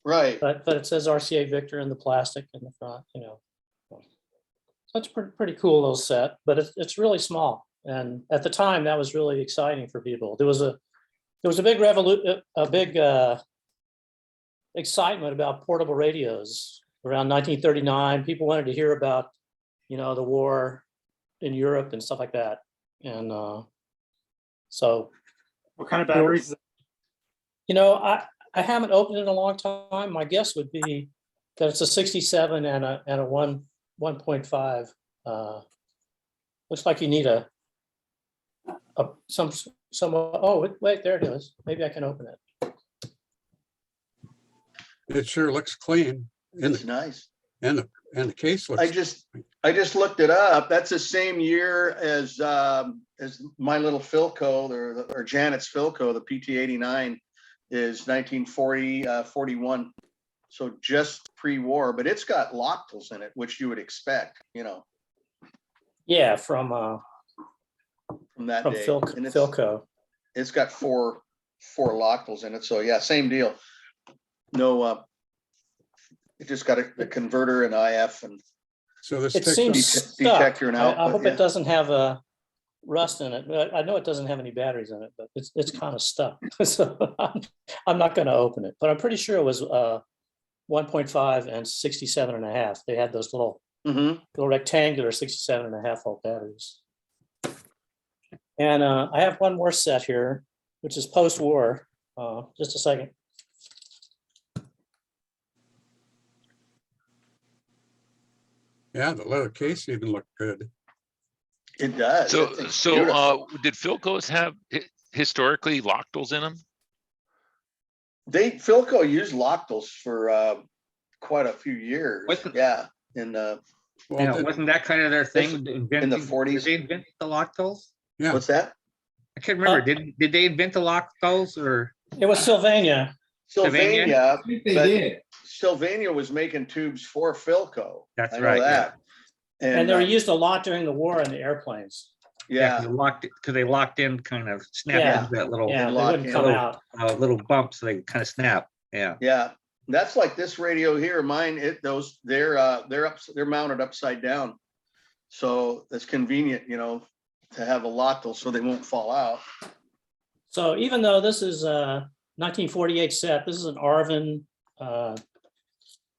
Right. But it says RCA Victor in the plastic in the front, So it's pretty cool little set, but it's really small. And at the time, that was really exciting for people. There was a big excitement about portable radios around 1939. People wanted to hear about, the war in Europe and stuff like that. And so, What kind of batteries? I haven't opened it in a long time. My guess would be that it's a 67 and a 1.5. Looks like you need wait, there it is. Maybe I can open it. It sure looks clean. It's nice. And And the case looks. I just looked it up. That's the same year as my little Filco or Janet's Filco, the PT89 is 1940, 41. So just pre-war, but it's got loctals in it, which you would expect, you know, Yeah, from that day. Filco. And Filco. it's got four loctals in it. So yeah, same deal. No, it just got a converter and IF and So this It takes seems us- detector and I output. hope Yeah. it doesn't have a rust in it. But I know it doesn't have any batteries in it, but it's kind of stuck. So I'm not going to open it, but I'm pretty sure it was 1.5 and 67.5. They had those little rectangular 67.5 volt batteries. And I have one more set here, which is post-war. Just a second. Yeah, the leather case even looked good. It does. So, That thing's so beautiful. did Philco's have historically loctals in them? Filco used loctals for quite a few years. Wasn't- Yeah. In Well, Wasn't that kind of their thing? in the 40s. Did they invent the loctals? Yeah. What's that? I can't remember. Did they invent the loctals or? It was Sylvania. Sylvania, I think they but did. Sylvania was making tubes for Philco. That's I know right, that. And they were used a lot during the war in the airplanes. Yeah. Because they locked in, kind of snapped Yeah. into that little, Yeah, they lock wouldn't in. come little, out. little bump, so they kind of snap. Yeah. Yeah. That's like this radio here. Mine, they're mounted upside down. So it's convenient, you know, to have a loctal so they won't fall out. So even though this is a 1948 set, this is an Arvin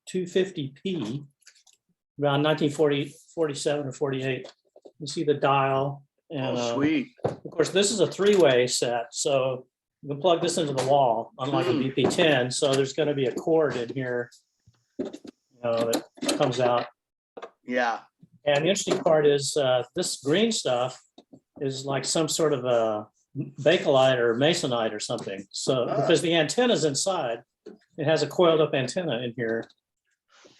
250p, around 1947 or 48. You see the dial. And Oh, sweet. of course, this is a three-way set, so you can plug this into the wall, unlike a BP10. So there's going to be a cord in here, you know, that comes out. Yeah. And the interesting part is this green stuff is like some sort of a bakelite or masonite or something. So because the antenna's inside, it has a coiled up antenna in here.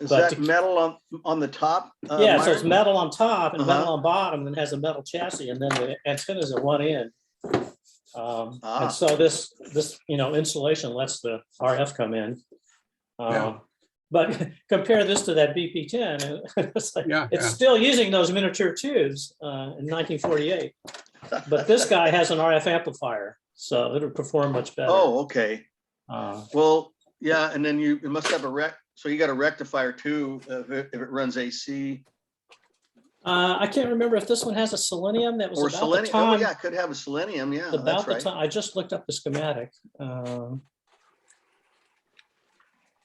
Is But that metal on the top? Yeah, so it's Myron? metal on top and metal on bottom, and has a metal chassis, and then the antennas at one end. And so this insulation lets the RF come in. But compare this to that BP10, it's like, it's still using those miniature tubes in 1948. But this guy has an RF amplifier, so it'll perform much better. Oh, okay. Well, yeah, and then you must have so you got a rectifier too, if it runs AC. I can't remember if this one has a selenium. That was Or about selenium. the time. Oh, yeah, it could have a selenium. Yeah, About that's the right. time. I just looked up the schematic.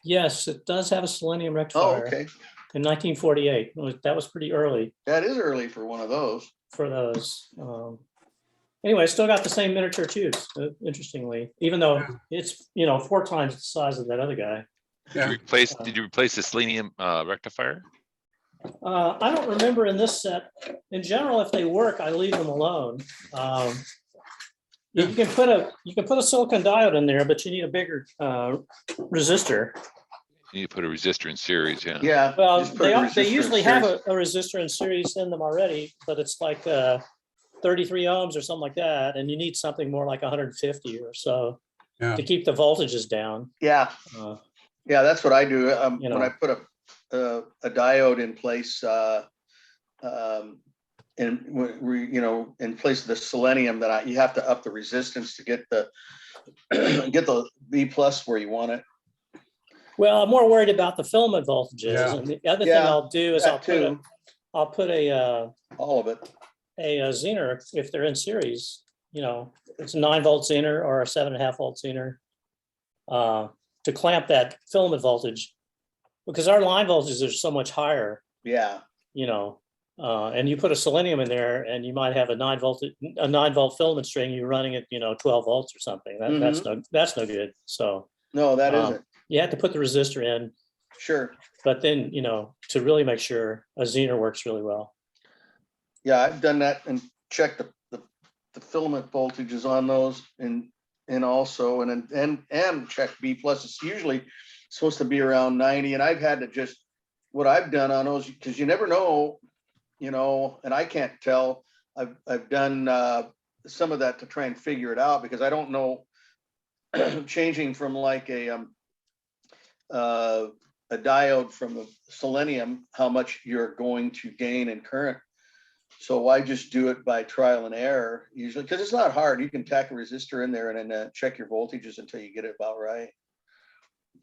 Yes, it does have a selenium rectifier. Oh, okay. In 1948. That was pretty early That is early for one of those. for those. Anyway, still got the same miniature tubes, interestingly, even though it's 4 times the size of that other guy. Did you replace the selenium rectifier? I don't remember in this set. In general, if they work, I leave them alone. You can put a silicon diode in there, but you need a bigger resistor. You need to put a resistor in series, yeah. Yeah. Well, just put a resistor they in usually have series. a resistor in series in them already, but it's like 33 ohms or something like that, and you need something more like 150 or so to keep the voltages down. Yeah. Yeah, that's what I do. You When know. I put a diode in place, in place of the selenium, that you have to up the resistance to get the B plus where you want it. Well, I'm more worried about the filament voltages, Yeah. and the other thing Yeah, I'll do is that I'll put a all of it, a Zener if they're in series. It's a 9-volt Zener or a 7.5 volt Zener to clamp that filament voltage, because our line voltages are so much higher. Yeah. And you put a selenium in there, and you might have a 9-volt filament string. You're running at 12 volts or something. That's no good. So no, that isn't. You have to put the resistor in. Sure. But then to really make sure a Zener works really well. Yeah, I've done that and checked the filament voltages on those, and also and check B plus. It's usually supposed to be around 90, and I've had to just what I've done on those, because you never know, you know, and I can't tell. I've done some of that to try and figure it out, because I don't know changing from like a diode from a selenium, how much you're going to gain in current. So I just do it by trial and error usually, because it's not hard. You can tack a resistor in there and then check your voltages until you get it about right.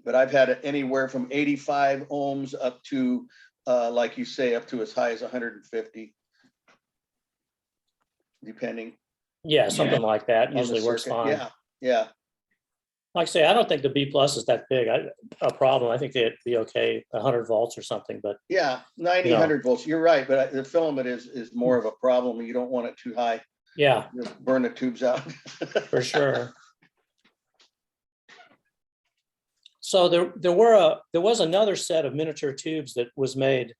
But I've had it anywhere from 85 ohms up to, like you say, up to as high as 150, depending. Yeah, something like that on the usually works circuit. fine. Yeah, yeah. Like I say, I don't think the B plus is that big a problem. I think it'd be okay, 100 volts or something, but Yeah, 90, You know. 100 volts. You're right, but the filament is more of a problem. You don't want it too high. yeah, You'll burn the tubes out. for sure. So there was another set of miniature tubes that was made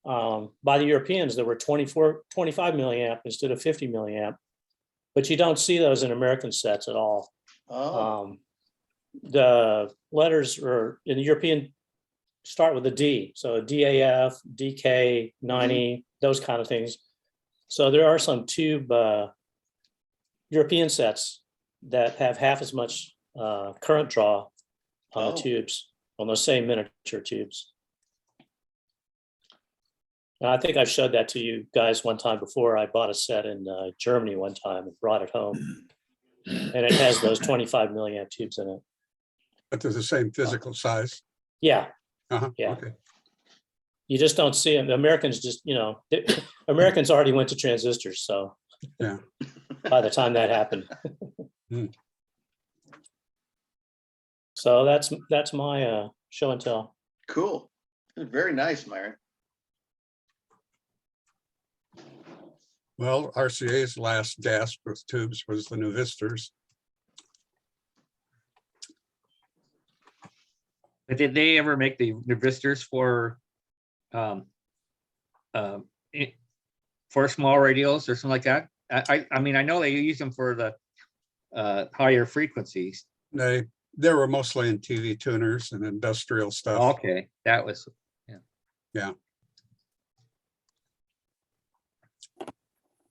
by the Europeans that were 25 milliamp instead of 50 milliamp, but you don't see those in American sets at all. Oh, The letters are in the European start with a D, so a DAF, DK, 90, those kind of things. So there are some tube European sets that have half as much current draw on the tubes, on those same miniature tubes. And I think I've showed that to you guys one time before. I bought a set in Germany one time and brought it home. And it has those 25 milliamp tubes in it. But they're the same physical size. Yeah, Uh-huh. Yeah. Okay. you just don't see them. The Americans just, you know, Americans already went to transistors. So Yeah. by the time that happened. Hmm. So that's my show and tell. cool. Very nice, Myron. Well, RCA's last gasp with tubes was the Nuvistors. But did they ever make the resistors for small radios or something like that? I mean, I know they use them for the higher frequencies. They were mostly in TV tuners and industrial stuff. Okay, that was, Yeah.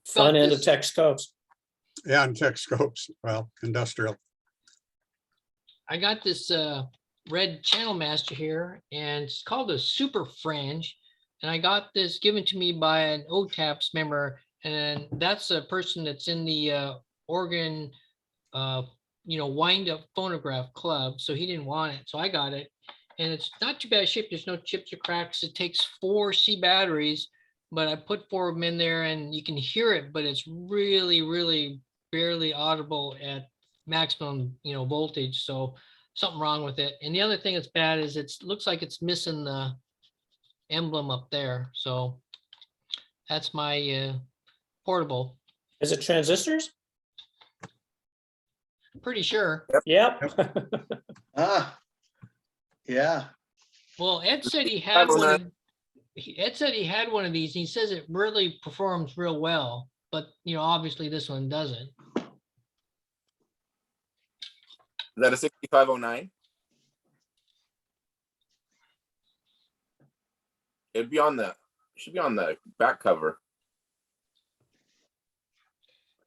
Front end of tech scopes. Yeah, and tech scopes. Well, industrial. I got this red channel master here, and it's called a super fringe. And I got this given to me by an OTAPS member, and that's a person that's in the Oregon, wind up phonograph club. So he didn't want it, so I got it, and it's not too bad shape. There's no chips or cracks. It takes 4 C batteries, but I put 4 of them in there, and you can hear it, but it's really, really barely audible at maximum, voltage. So something wrong with it. And the other thing that's bad is it looks like it's missing the emblem up there. So that's my portable. Is it transistors? Pretty sure. Yep. Yeah. Well, Ed said he had one. Ed said he had one of these. He says it really performs real well, but obviously this one doesn't. Is that a 6509? It'd be on the, should be on the back cover.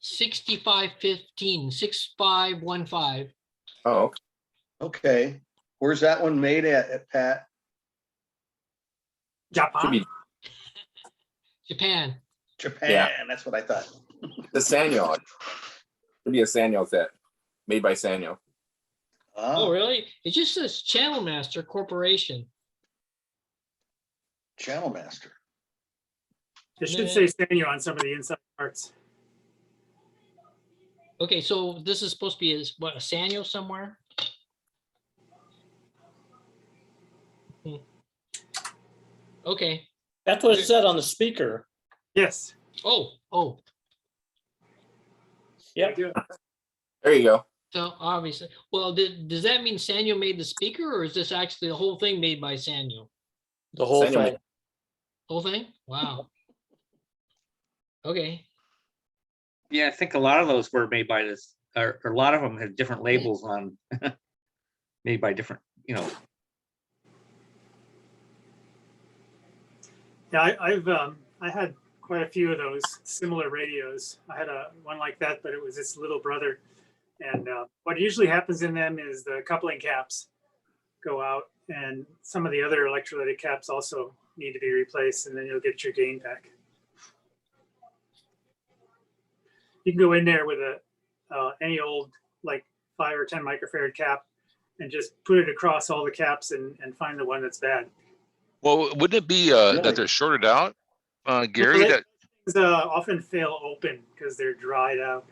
6515, 6515. Oh, Okay. Where's that one made at Pat? Japan. Japan. Japan. Yeah. That's what I thought. the Sanyo. It'd be a Sanyo set made by Sanyo. Oh, really? It just says Channel Master Corporation. Channel Master. It should say Sanyo on some of the inside parts. Okay, so this is supposed to be a Sanyo somewhere? Okay. That's what it said on the speaker. Yes. Oh. Yep. There you go. So obviously, well, does that mean Sanyo made the speaker, or is this actually the whole thing made by Sanyo? The whole Sanyo thing. made- Whole thing? Wow. Okay. yeah, I think a lot of those were made by this, or a lot of them had different labels on, made by different, Yeah, I had quite a few of those similar radios. I had one like that, but it was its little brother. And what usually happens in them is the coupling caps go out, and some of the other electrolytic caps also need to be replaced, and then you'll get your gain back. You can go in there with any old like 5 or 10 microfarad cap and just put it across all the caps and find the one that's bad. Well, wouldn't it be Really? that they're shorted out, Gary? Well, That things often fail open because they're dried out.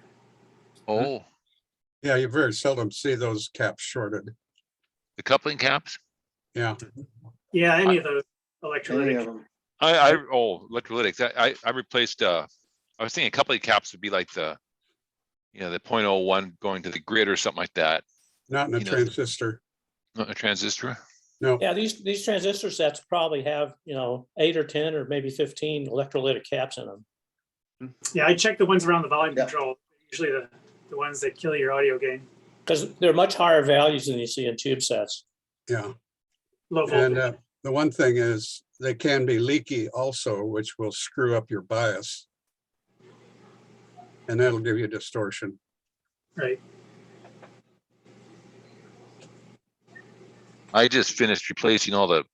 oh, Yeah, you very seldom see those caps shorted. the coupling caps. Yeah. Yeah, any of those Any electrolytic. of them. Electrolytics. I replaced. I was thinking coupling caps would be like the, the 0.01 going to the grid or something like that. Not in a You know, transistor. Not a transistor. No. Yeah, these transistor sets probably have, 8 or 10 or maybe 15 electrolytic caps in them. Yeah, I check the ones around the volume Yeah. control. Usually the ones that kill your audio gain. Because they're much higher values than you see in tube sets. Yeah. Low voltage. And the one thing is they can be leaky also, which will screw up your bias. And that'll give you distortion. Right. I just finished replacing all the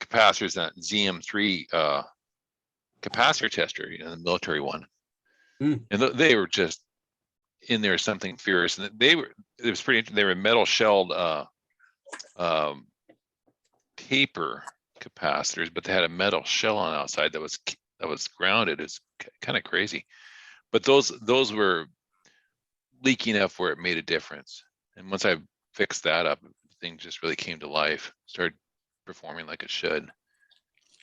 capacitors in that ZM3 capacitor tester, the military one. Mm. And they were just in there something fierce. And it was pretty interesting. They were metal shelled taper capacitors, but they had a metal shell on the outside that was grounded. It's kind of crazy. But those were leaking enough where it made a difference. And once I fixed that up, thing just really came to life, started performing like it should.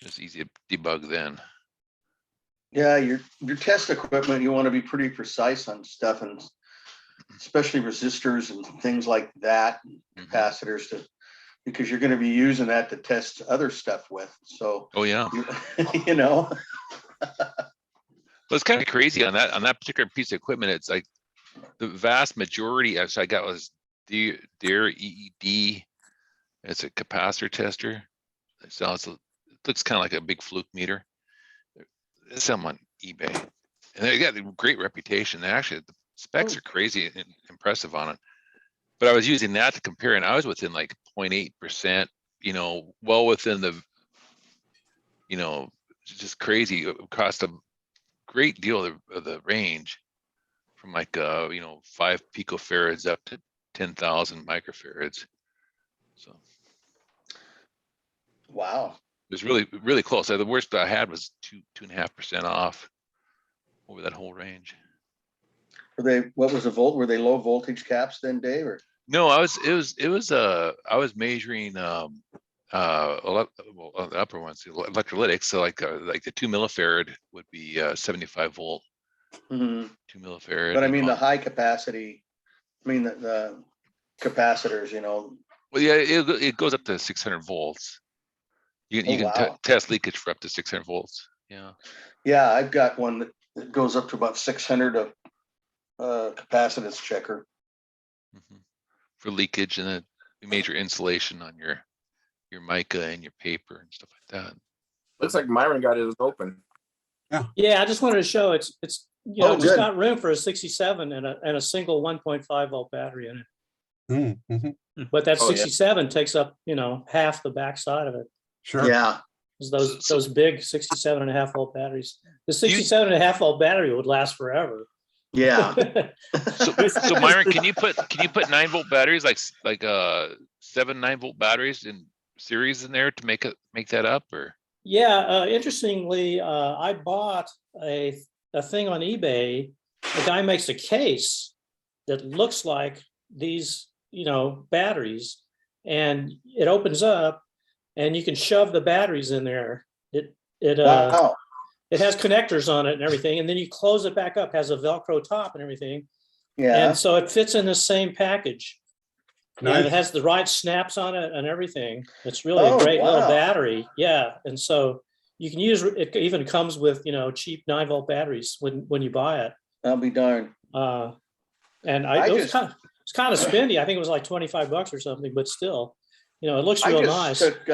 It's easy to debug then. Yeah, your test equipment, you want to be pretty precise on stuff, and especially resistors and things like that, capacitors, because you're going to be using that to test other stuff with. So oh yeah, Well, it's kind of crazy on that particular piece of equipment. It's like the vast majority I got was Deer EED. It's a capacitor tester. It looks kind of like a big fluke meter. It's some on eBay, and they got a great reputation. They actually, the specs are crazy and impressive on it. But I was using that to compare, and I was within like 0.8%. Well within the, just crazy. It cost a great deal of the range, from like 5 picofarads up to 10,000 microfarads. So wow, it was really, really close. The worst I had was 2.5% off over that whole range. what was the volt? Were they low voltage caps then, Dave? Or No, I was measuring the upper ones, the electrolytics. So like the 2 millifarad would be 75 volt, 2 millifarad. But I mean the high capacity. I mean the capacitors. Well, yeah, it goes up to 600 volts. You can test leakage for up to 600 volts. Yeah. Yeah, I've got one that goes up to about 600 capacitance checker. For leakage, and then major insulation on your mica and your paper and stuff like that. Looks like Myron got his open. Yeah, I just wanted to show it's it's good. got room for a 67 and a single 1.5 volt battery in it. Mm-hmm. But that 67 takes up, half the back side of it. Sure. Yeah. Those big 67.5 volt batteries. The 67.5 volt battery would last forever. Yeah. So Myron, can you put 9 volt batteries, like 7 9 volt batteries in series in there to make that up? Or Interestingly, I bought a thing on eBay. A guy makes a case that looks like these, batteries, and it opens up and you can shove the batteries in there. Wow. It has connectors on it and everything, and then you close it back up, has a Velcro top and everything. Yeah. And so it fits in the same package. Nice. And it has the right snaps on it and everything. It's really a Oh, great little wow. battery. Yeah. And so you can use it, even comes with, cheap 9 volt batteries when you buy it. I'll be darned. And it's kind of spendy. I think it was like $25 or something, but still, it looks real nice. Took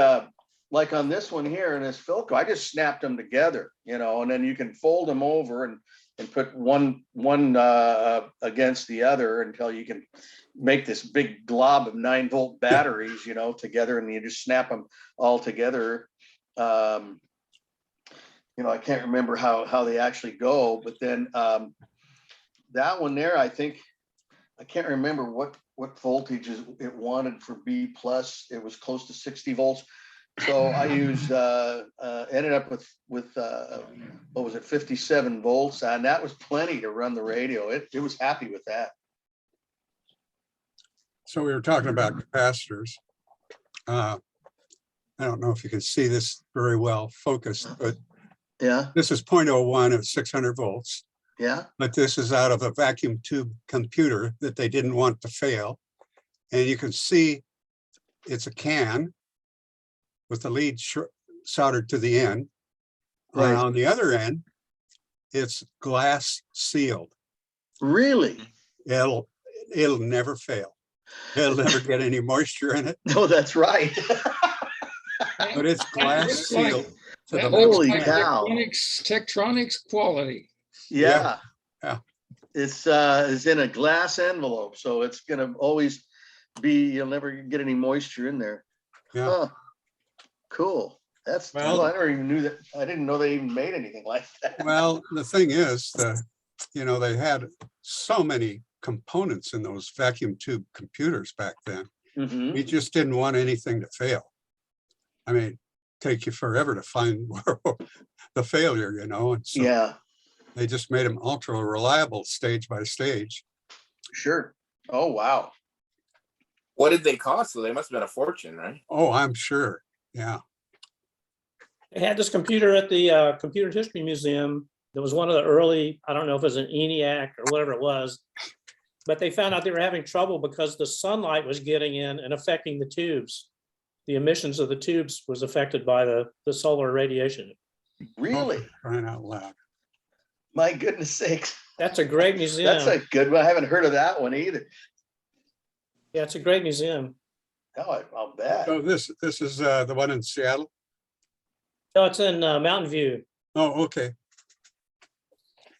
like on this one here in this Filco, I just snapped them together, you know, and then you can fold them over and put one against the other until you can make this big glob of 9-volt batteries, you know, together, and you just snap them all together. You know, I can't remember how they actually go, but then that one there, I think, I can't remember what voltages it wanted for B plus. It was close to 60 volts. So I used, ended up with what was it, 57 volts, and that was plenty to run the radio. It was happy with that. So we were talking about capacitors. I don't know if you can see this very well focused, but yeah, this is 0.01 of 600 volts. Yeah. But this is out of a vacuum tube computer that they didn't want to fail. And you can see it's a can with the lead soldered to the end. Right. And on the other end, it's glass sealed. Really? It'll never fail. It'll never get any moisture in it. No, that's right. But it's glass sealed. To the Holy max. cow. Tektronix quality. Yeah. Yeah. It's in a glass envelope, so it's gonna always be, you'll never get any moisture in there. Yeah. Huh. Cool. That's Well, cool. I never even knew that. I didn't know they even made anything like that. Well, the thing is, they had so many components in those vacuum tube computers back then. Mhm. We just didn't want anything to fail. I mean, take you forever to find the failure, you know, and so Yeah. they just made them ultra reliable stage by stage. Sure. Oh, wow. What did they cost? So they must have been a fortune, right? Oh, I'm sure. Yeah. They had this computer at the Computer History Museum. There was one of the early, I don't know if it was an ENIAC or whatever it was, but they found out they were having trouble because the sunlight was getting in and affecting the tubes. The emissions of the tubes was affected by the solar radiation. Really? Oh, crying out loud. My goodness sakes. That's a great museum. That's a good one. I haven't heard of that one either. Yeah, it's a great museum. Oh, I'll bet. So this is the one in Seattle? No, it's in Mountain View. Oh, okay.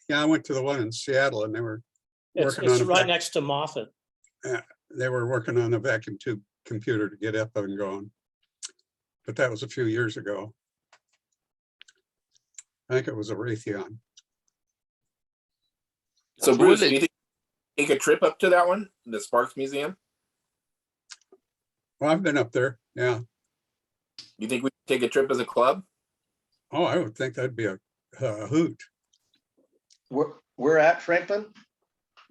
Yeah, I went to the one in Seattle and they were It's working on a right next to Moffett. Yeah, they were working on a vacuum tube computer to get up and going. But that was a few years ago. I think it was a Raytheon. So Bruce, do you think take a trip up to that one, the Sparks Museum? Well, I've been up there. Yeah. You think we could take a trip as a club? Oh, I would think that'd be a hoot. We're at Franklin?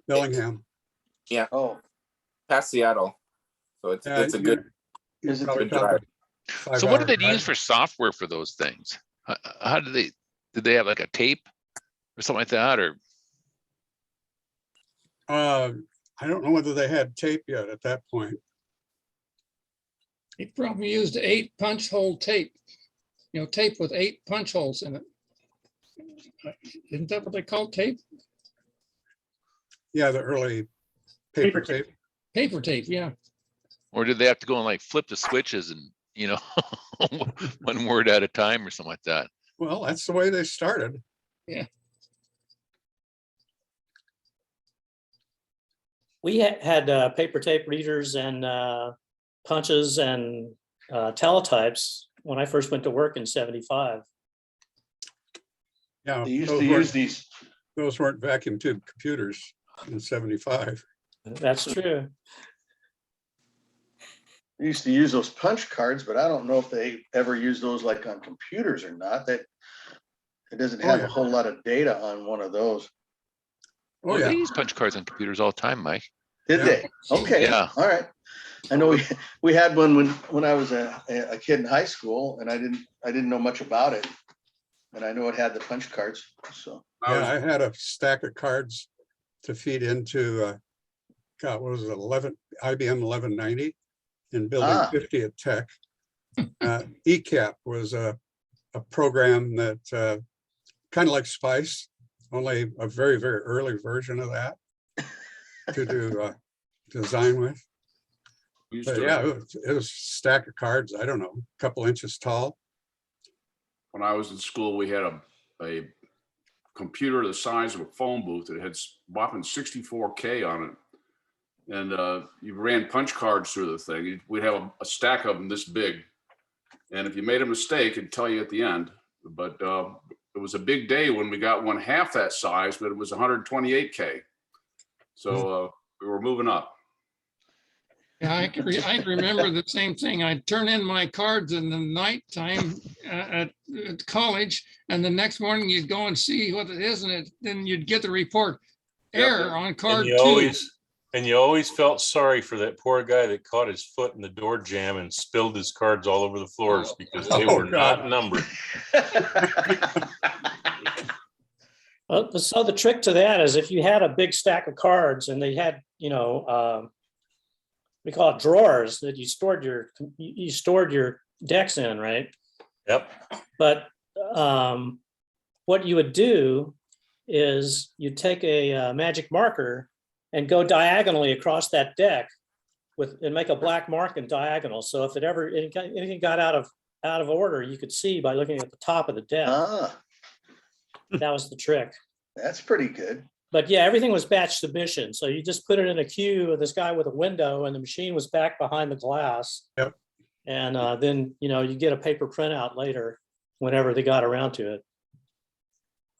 Bellingham. Yeah. Oh. Past Seattle. So it's a good, Is it good drive. So what did they use for software for those things? How did they have like a tape or something like that, or? I don't know whether they had tape yet at that point. He probably used 8 punch hole tape, tape with 8 punch holes in it. Isn't that what they call tape? Yeah, the early paper tape. Paper tape, yeah. Or did they have to go and like flip the switches and, one word at a time or something like that? Well, that's the way they started. Yeah. We had paper tape readers and punches and teletypes when I first went to work in '75. Yeah, They used to use these. Those weren't vacuum tube computers in '75. That's true. They used to use those punch cards, but I don't know if they ever use those like on computers or not. That it doesn't have a whole lot of data on one of those. Oh, yeah. They use punch cards on computers all the time, Mike. Did they? Okay. Yeah. All right. I know we had one when I was a kid in high school, and I didn't know much about it, and I know it had the punch cards. So yeah, I had a stack of cards to feed into what was it, IBM 1190 in building 50 at Tech. ECAP was a program that kind of like Spice, only a very, very early version of that to do design with. used But to- yeah, it was a stack of cards, I don't know, a couple inches tall. When I was in school, we had a computer the size of a phone booth. It had whopping 64K on it. And you ran punch cards through the thing. We'd have a stack of them this big. And if you made a mistake, it'd tell you at the end. But it was a big day when we got one half that size, but it was 128K. So we were moving up. Yeah, I can remember the same thing. I'd turn in my cards in the nighttime at college, and the next morning you'd go and see what it is, and then you'd get the report, error on card two. And you always felt sorry for that poor guy that caught his foot in the door jamb and spilled his cards all over the floors because they were not numbered. So the trick to that is if you had a big stack of cards and they had, you know, we call it drawers that you stored your decks in, right? Yep. But what you would do is you take a magic marker and go diagonally across that deck and make a black mark in diagonal. So if anything got out of order, you could see by looking at the top of the deck. That was the trick. That's pretty good. But yeah, everything was batch submission. So you just put it in a queue of this guy with a window, and the machine was back behind the glass. Yep. And then, you know, you get a paper printout later whenever they got around to it.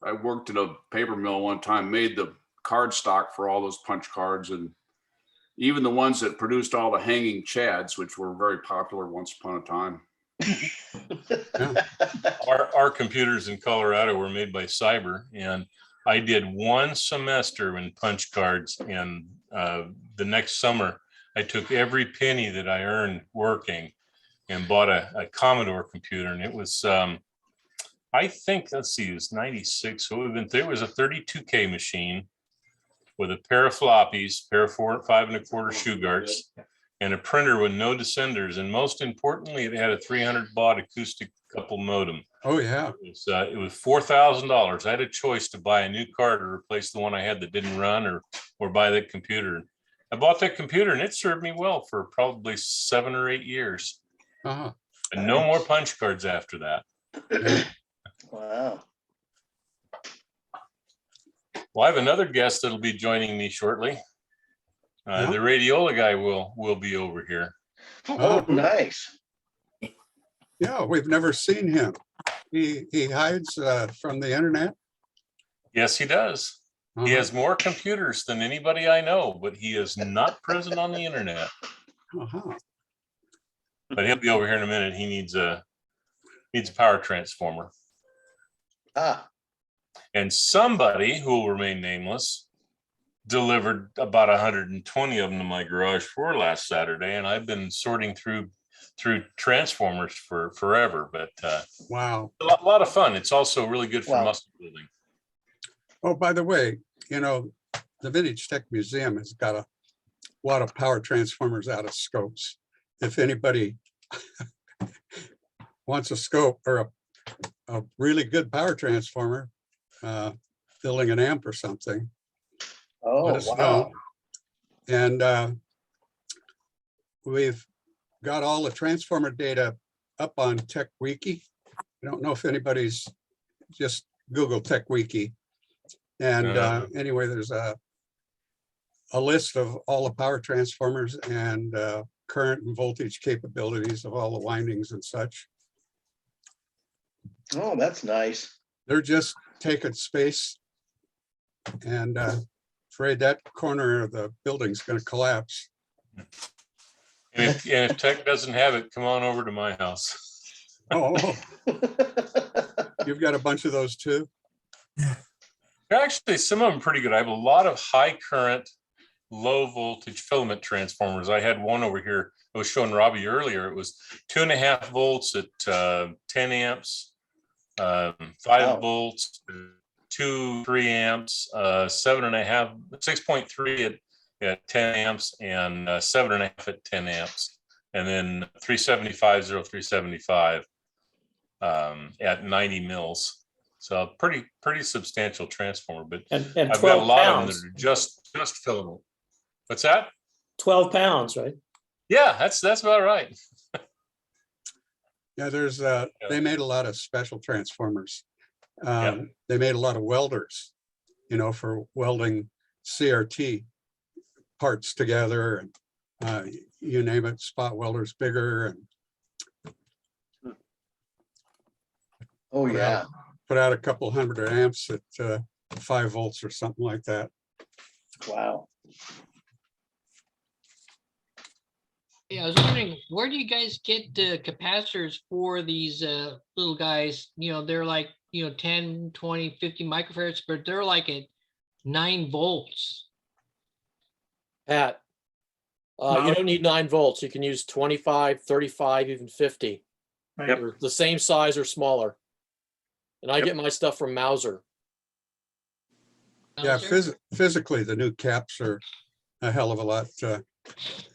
I worked at a paper mill one time, made the card stock for all those punch cards, and even the ones that produced all the hanging chads, which were very popular once upon a time. Our computers in Colorado were made by Cyber, and I did one semester in punch cards, and the next summer I took every penny that I earned working and bought a Commodore computer, and it was I think, let's see, it was 96. So there was a 32K machine with a pair of floppies, pair of 5 1/4 shoe guards, and a printer with no descenders. And most importantly, it had a 300 baud acoustic couple modem. Oh yeah. It was $4,000. I had a choice to buy a new card or replace the one I had that didn't run, or buy that computer. I bought that computer and it served me well for probably 7 or 8 years. Uh-huh. And no more punch cards after that. Wow. Well, I have another guest that'll be joining me shortly. The Radiola guy will be over here. Oh, nice. Yeah, we've never seen him. He hides from the internet. Yes, he does. He has more computers than anybody I know, but he is not present on the internet. But he'll be over here in a minute. He needs a power transformer. And somebody who will remain nameless delivered about 120 of them to my garage floor last Saturday, and I've been sorting through transformers for forever. But wow, a lot of fun. It's also really good for muscle building. Oh, by the way, you know, the Vintage Tech Museum has got a lot of power transformers out of scopes. If anybody wants a scope or a really good power transformer, filling an amp or something, let us know. And we've got all the transformer data up on TechWiki. I don't know if anybody's just Google TechWiki. And anyway, there's a list of all the power transformers and current and voltage capabilities of all the windings and such. Oh, that's nice. They're just taking space, and afraid that corner of the building's going to collapse. And if Tech doesn't have it, come on over to my house. Oh, you've got a bunch of those too? Actually, some of them are pretty good. I have a lot of high current, low voltage filament transformers. I had one over here. I was showing Robbie earlier. It was 2.5 volts at 10 amps, 5 volts, 3 amps, 6.3 at 10 amps, and 7.5 at 10 amps, and then 375, 0375 at 90 mils. So pretty substantial transformer, but and I've got a lot pounds. of them that are just filament. What's that? 12 pounds, right? Yeah, that's about right. Yeah, there's, they made a lot of special transformers. Yeah. They made a lot of welders, for welding CRT parts together and you name it, spot welders bigger and Oh, yeah. put out a couple hundred amps at 5 volts or something like that. Wow. Yeah, I was wondering, where do you guys get the capacitors for these little guys? They're like, 10, 20, 50 microfarads, but they're like at 9 volts. Pat, you don't need 9 volts. You can use 25, 35, even 50. Right. They're the same size or smaller. And I get my stuff from Mauser. Yeah, physically, the new caps are a hell of a lot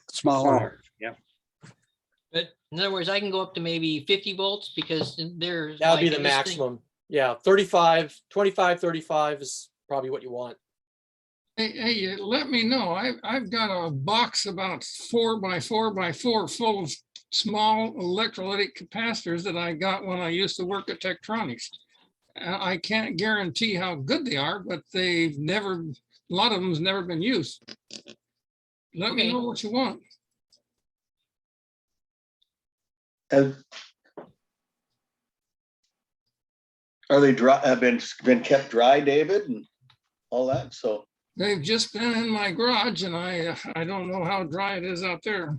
smaller. Yeah. But in other words, I can go up to maybe 50 volts because there's. That would be like, the this thing- maximum. Yeah, 35, 25, 35 is probably what you want. Hey, let me know. I've got a box about 4 by 4 by 4 full of small electrolytic capacitors that I got when I used to work at Tektronix. I can't guarantee how good they are, but a lot of them's never been used. Let me know what you want. And are they dry, have been kept dry, David, and all that? So They've just been in my garage and I don't know how dry it is out there.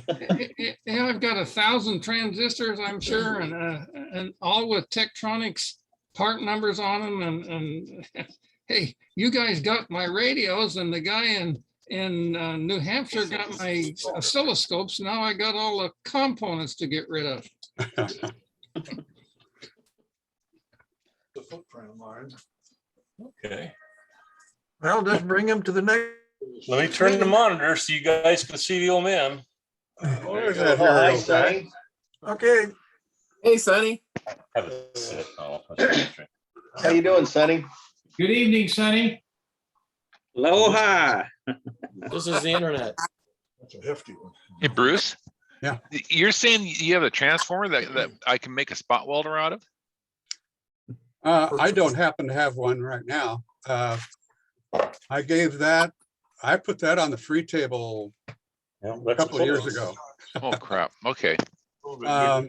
Yeah, I've got 1,000 transistors, I'm sure, and all with Tektronix part numbers on them. And hey, you guys got my radios, and the guy in New Hampshire got my oscilloscopes. Now I got all the components to get rid of. The footprint of mine. Okay. Well, just bring him to the next. Let me turn the monitor so you guys can see the old man. There's Oh, that hi, hero guy. Sonny. Okay, Hey, Sonny. Have a sit. Oh, How you doing, Sonny? Good evening, Sonny. Aloha. This is the internet. that's a hefty one. Hey, Bruce. Yeah. You're saying you have a transformer that I can make a spot welder out of? I don't happen to have one right now. I put that on the free table a couple of years ago. Oh, crap. Okay. I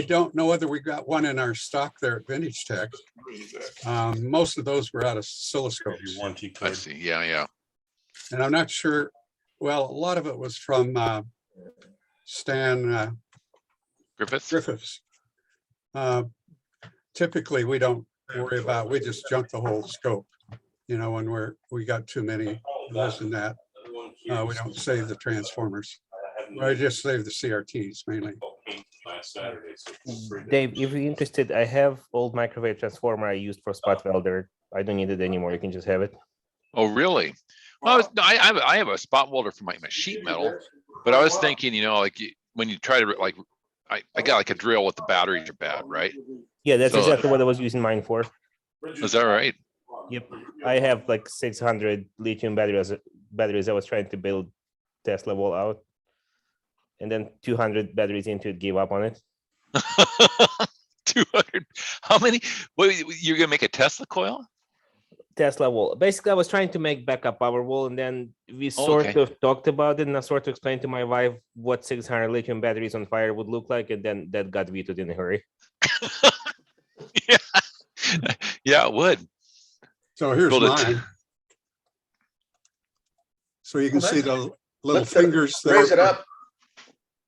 don't know whether we got one in our stock there at Vintage Tech. Most of those were out of oscilloscopes. I see. Yeah. And I'm not sure, well, a lot of it was from Stan Griffiths. Typically, we don't worry about, we just junk the whole scope. When we got too many of this and that. We don't save the transformers. I just save the CRTs mainly. Dave, if you're interested, I have old microwave transformer I used for spot welder. I don't need it anymore. You can just have it. Oh, really? Well, I have a spot welder for my sheet metal, but I was thinking, when you try to I got like a drill with the batteries are bad, right? Yeah, that's So- exactly what I was using mine for. Is that right? Yep. I have like 600 lithium batteries I was trying to build Tesla wall out. And then 200 batteries into it, gave up on it. 200. How many? What, you're gonna make a Tesla coil? Tesla wall. Basically, I was trying to make backup power wall, and then we sort of talked about it, and I sort of explained to my wife what 600 lithium batteries on fire would look like, and then that got vetoed in a hurry. Yeah, it would. So here's Build it. mine. So you can Well, see the little Lift it- fingers there. Raise it up.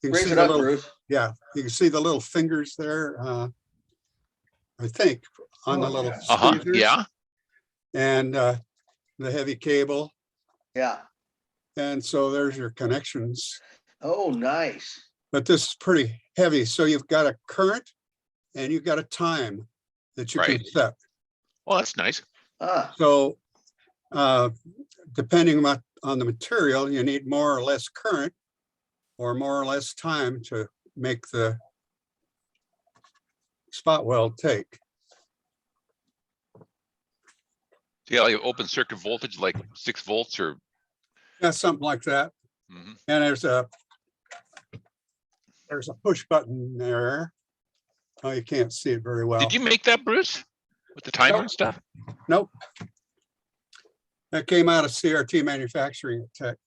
You can Raise see it the up, little- Bruce. Yeah, you can see the little fingers there. I think on the little tweezers. Yeah. And the heavy cable. Yeah. And so there's your connections. Oh, nice. But this is pretty heavy. So you've got a current and you've got a time that you can Right. set. Well, that's nice. So depending on the material, you need more or less current or more or less time to make the spot weld take. Yeah, like open circuit voltage, like 6 volts or. Yeah, something like that. Mhm. And there's a push button there. Oh, you can't see it very well. Did you make that, Bruce? With the timer and stuff? Nope. That came out of CRT Manufacturing at Tech. I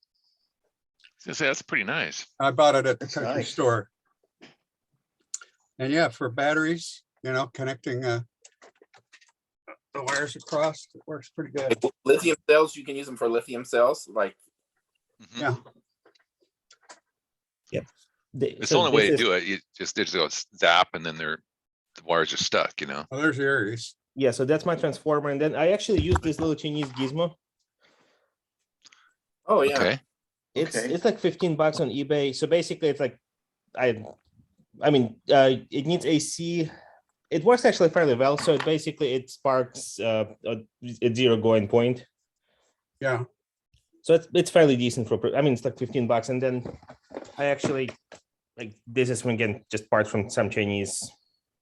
was gonna say, that's pretty nice. I bought it at the That's country nice. store. And yeah, for batteries, connecting the wires across, it works pretty good. Lithium cells, you can use them for lithium cells, like. Mhm. Yeah. Yep. It's the only way to do it. You just go zap and then the wires are stuck, you know? Oh, there's the Aries. Yeah, so that's my transformer. And then I actually use this little Chinese gizmo. Oh, yeah. Okay. It's like $15 on eBay. So basically it's like, it needs AC. It works actually fairly well. So basically it sparks a zero going point. Yeah. So it's fairly decent for, it's like $15. And then I actually, this is again, just parts from some Chinese.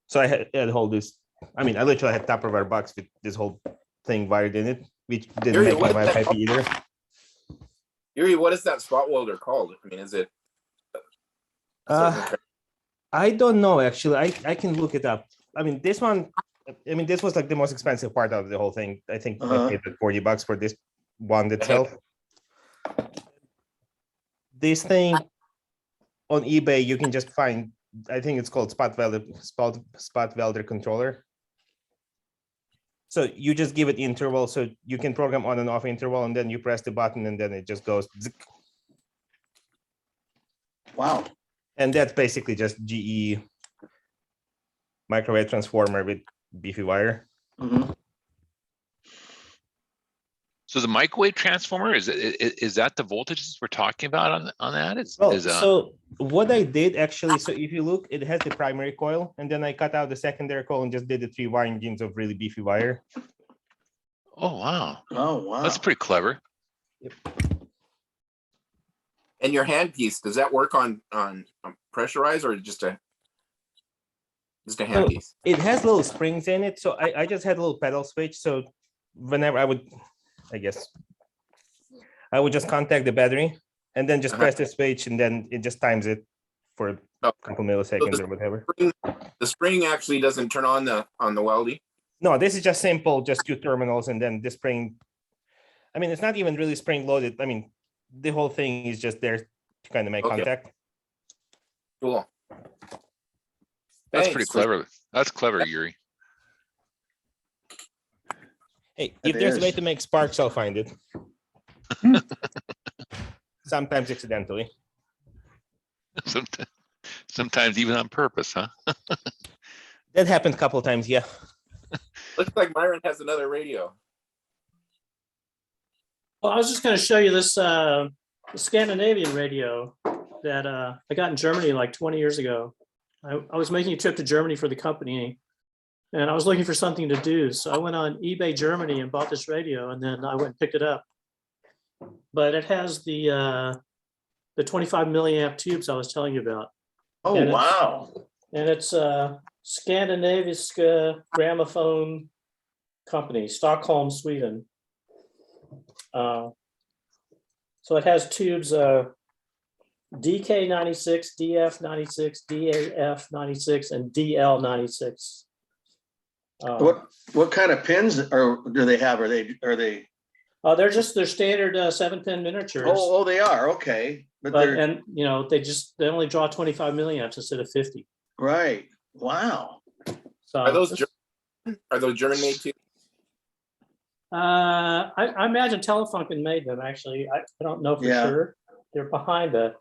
So I had hold this, I literally had Tupperware box with this whole thing wired in it, which didn't Yuri, make my wife happy either. Yuri, what is that spot welder called? Is it? I don't know, actually. I can look it up. This one, this was like the most expensive part of the whole thing. I think I paid like $40 for this one itself. This thing on eBay, you can just find, I think it's called spot welder controller. So you just give it interval, so you can program on and off interval, and then you press the button, and then it just goes. Zik. Wow. And that's basically just GE microwave transformer with beefy wire. Mhm. So the microwave transformer, is that the voltages we're talking about on that? So what I did actually, so if you look, it has the primary coil, and then I cut out the secondary coil and just did the 3 windings of really beefy wire. Oh, wow. Oh, wow. That's pretty clever. Yep. And your handpiece, does that work on pressurized or just a handpiece? It has little springs in it, so I just had a little pedal switch. So whenever I would just contact the battery and then just press the switch, and then it just times it for a couple milliseconds or whatever. The spring actually doesn't turn on the welding. No, this is just simple, just 2 terminals, and then the spring. It's not even really spring loaded. The whole thing is just there to kind of make contact. Cool. That's pretty clever. That's clever, Yuri. Hey, if there's a way to make sparks, I'll find it. Sometimes accidentally. Sometimes even on purpose, huh? That happened a couple of times, yeah. Looks like Myron has another radio. Well, I was just going to show you this Scandinavian radio that I got in Germany like 20 years ago. I was making a trip to Germany for the company, and I was looking for something to do. So I went on eBay Germany and bought this radio, and then I went and picked it up. But it has the 25 milliamp tubes I was telling you about. Oh, and wow. It's Skandinaviska Gramophone Company, Stockholm, Sweden. So it has tubes DK96, DF96, DAF96, and DL96. What kind of pins do they have? Are they? They're just their standard 7-pin miniatures. Oh, they are. Okay. But they only draw 25 milliamps instead of 50. Right. Wow. So Are those German made too? I imagine Telefunken made them, actually. I don't know for sure. They're behind a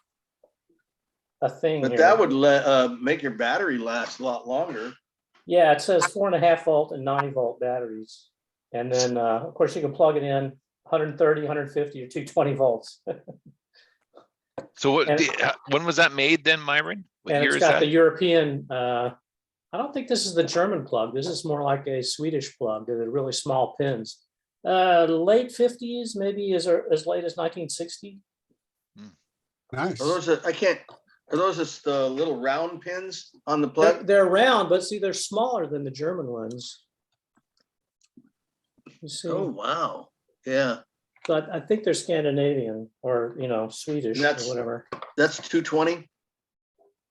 thing. But here. that would make your battery last a lot longer. Yeah, it says 4.5 volt and 9 volt batteries. And then, of course, you can plug it in 130, 150, or 220 volts. So when was that made then, Myron? What and year it's is got that? the European, I don't think this is the German plug. This is more like a Swedish plug. They're really small pins. Late 50s, maybe as late as 1960. Nice. Are those just the little round pins on the plug? They're round, but see, they're smaller than the German ones. You see? Oh, wow. Yeah. But I think they're Scandinavian or, Swedish or That's- whatever. That's 220?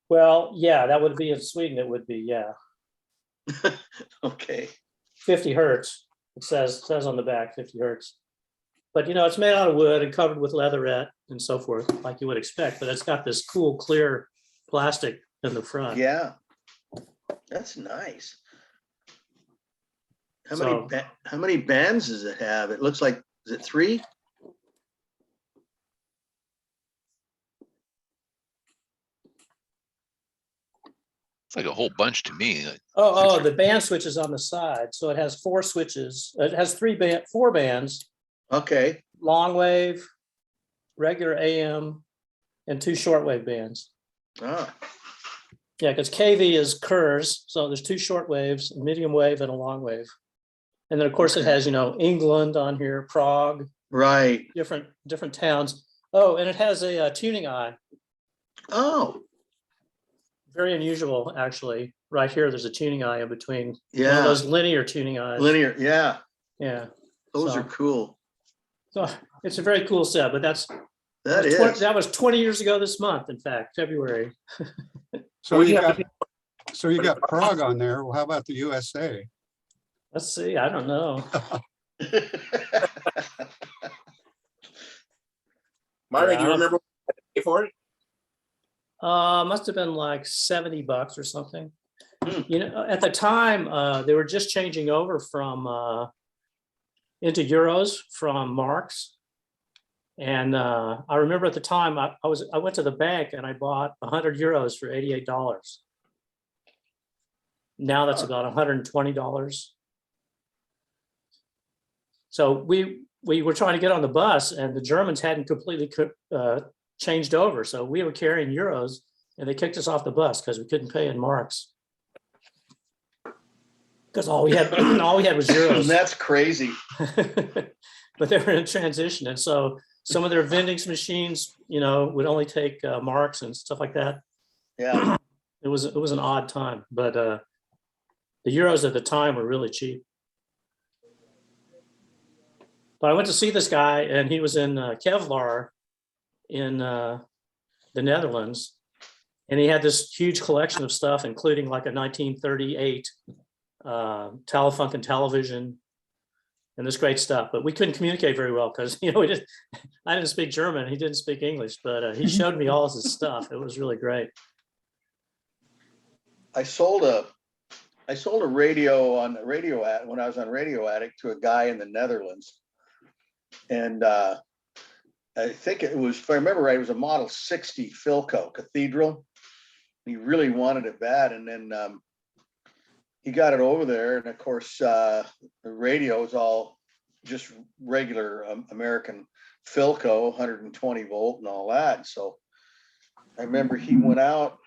Well, yeah, that would be in Sweden. It would be, yeah, Okay. 50 hertz. It says on the back 50 hertz. But it's made out of wood and covered with leatherette and so forth, like you would expect. But it's got this cool, clear plastic in the front. Yeah. That's nice. So- How many bands does it have? It looks like, is it 3? It's like a whole bunch to me. Like, Oh, the band switch is on the side. So it has 4 switches. It has 4 bands, Okay. long wave, regular AM, and 2 shortwave bands. Ah, Yeah, because KV is KERS, so there's 2 short waves, a medium wave and a long wave. And then, of course, it Okay. has, England on here, Prague, right. different towns. Oh, and it has a tuning eye. Oh, Very unusual, actually. Right here, there's a tuning eye in between. One yeah. of those linear tuning eyes. Linear. Yeah. Yeah. Those So- are cool. So it's a very cool set, but That that is. that was 20 years ago this month, in fact, February. So you got Prague on there. Well, how about the USA? Let's see, I don't know. Myron, Yeah, do you remember what you paid for it? Must have been like $70 or something. Hmm. At the time, they were just changing over from into euros from marks. And I remember at the time I went to the bank and I bought 100 euros for $88. Now that's about $120. So we were trying to get on the bus and the Germans hadn't completely changed over. So we were carrying euros and they kicked us off the bus because we couldn't pay in marks. Because all we had was euros. That's crazy. But they were in transition. And so some of their vending machines, would only take marks and stuff like that. Yeah. It was an odd time, but the euros at the time were really cheap. But I went to see this guy and he was in Kevlar in the Netherlands. And he had this huge collection of stuff, including like a 1938 Telefunken television and this great stuff. But we couldn't communicate very well because, I didn't speak German. He didn't speak English, but he showed me all his stuff. It was really great. I sold a radio on when I was on Radio Addict to a guy in the Netherlands. And I think it was, if I remember right, it was a Model 60 Filco Cathedral. He really wanted it bad. And then he got it over there. And of course, the radio is all just regular American Filco, 120 volt and all that. So I remember he went out.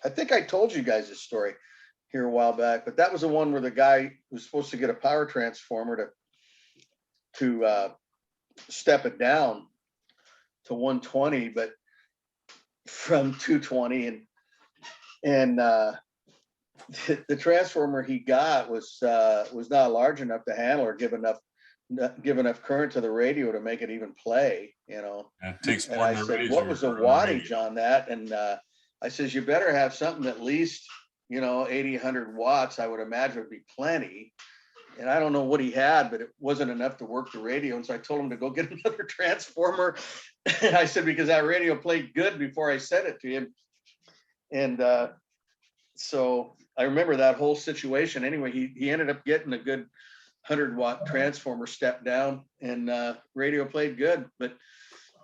I think I told you guys this story here a while back, but that was the one where the guy was supposed to get a power transformer to step it down to 120, but from 220, and the transformer he got was not large enough to handle or give enough current to the radio to make it even play. It takes And more I than a said, razor what was the to run a radio. wattage on that? And I says, you better have something at least 80, 100 watts. I would imagine would be plenty. And I don't know what he had, but it wasn't enough to work the radio. And so I told him to go get another transformer. And I said, because that radio played good before I sent it to him. And so I remember that whole situation. Anyway, he ended up getting a good 100-watt transformer step down, and radio played good, but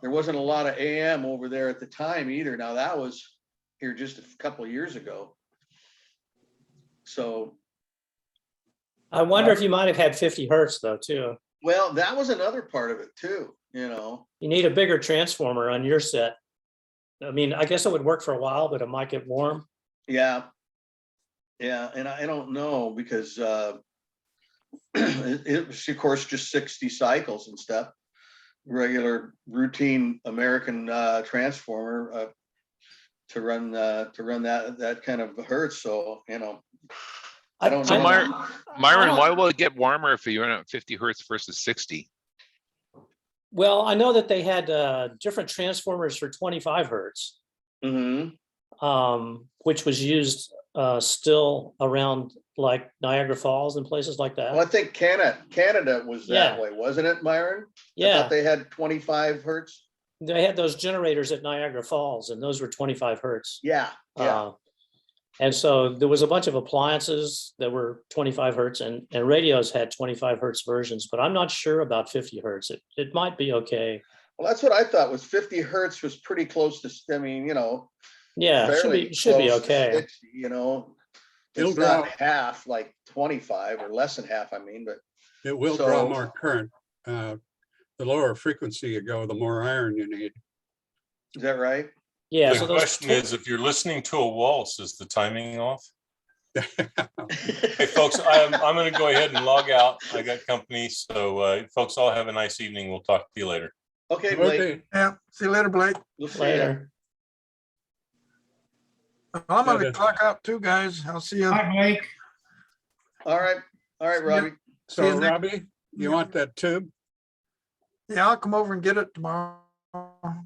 there wasn't a lot of AM over there at the time either. Now that was here just a couple of years ago. So I wonder if you might have had 50 hertz though, too. well, that was another part of it too, You need a bigger transformer on your set. I mean, I guess it would work for a while, but it might get warm. Yeah. And I don't know because it was, of course, just 60 cycles and stuff. Regular routine American transformer to run that kind of hertz. So, I don't So know. Myron, why will it get warmer if you run at 50 hertz versus 60? Well, I know that they had different transformers for 25 hertz, which was used still around like Niagara Falls and places like that. Well, I think Canada was that way, wasn't it, Myron? I Yeah, thought they had 25 hertz. they had those generators at Niagara Falls, and those were 25 hertz. Yeah, yeah. And so there was a bunch of appliances that were 25 hertz, and radios had 25 hertz versions, but I'm not sure about 50 hertz. It might be okay. Well, that's what I thought was 50 hertz was pretty close to, I mean, you know. Yeah, should fairly be close to okay. 60, you know. It'll It's not draw- half, like 25 or less than half, I mean, but It will draw So- more current. The lower frequency you go, the more iron you need. is that right? Yeah. The So those question is, if you're listening to a waltz, is the timing off? Hey, folks, I'm going to go ahead and log out. I got company. So folks, all have a nice evening. We'll talk to you later. Okay, Blake. Okay, Yeah, see you later, Blake. We'll see you. later. I'm gonna Okay. clock out too, guys. I'll see you. Hi, Blake. All right, Robbie. See you so next- Robbie, you want that tube? Yeah, I'll come over and get it tomorrow.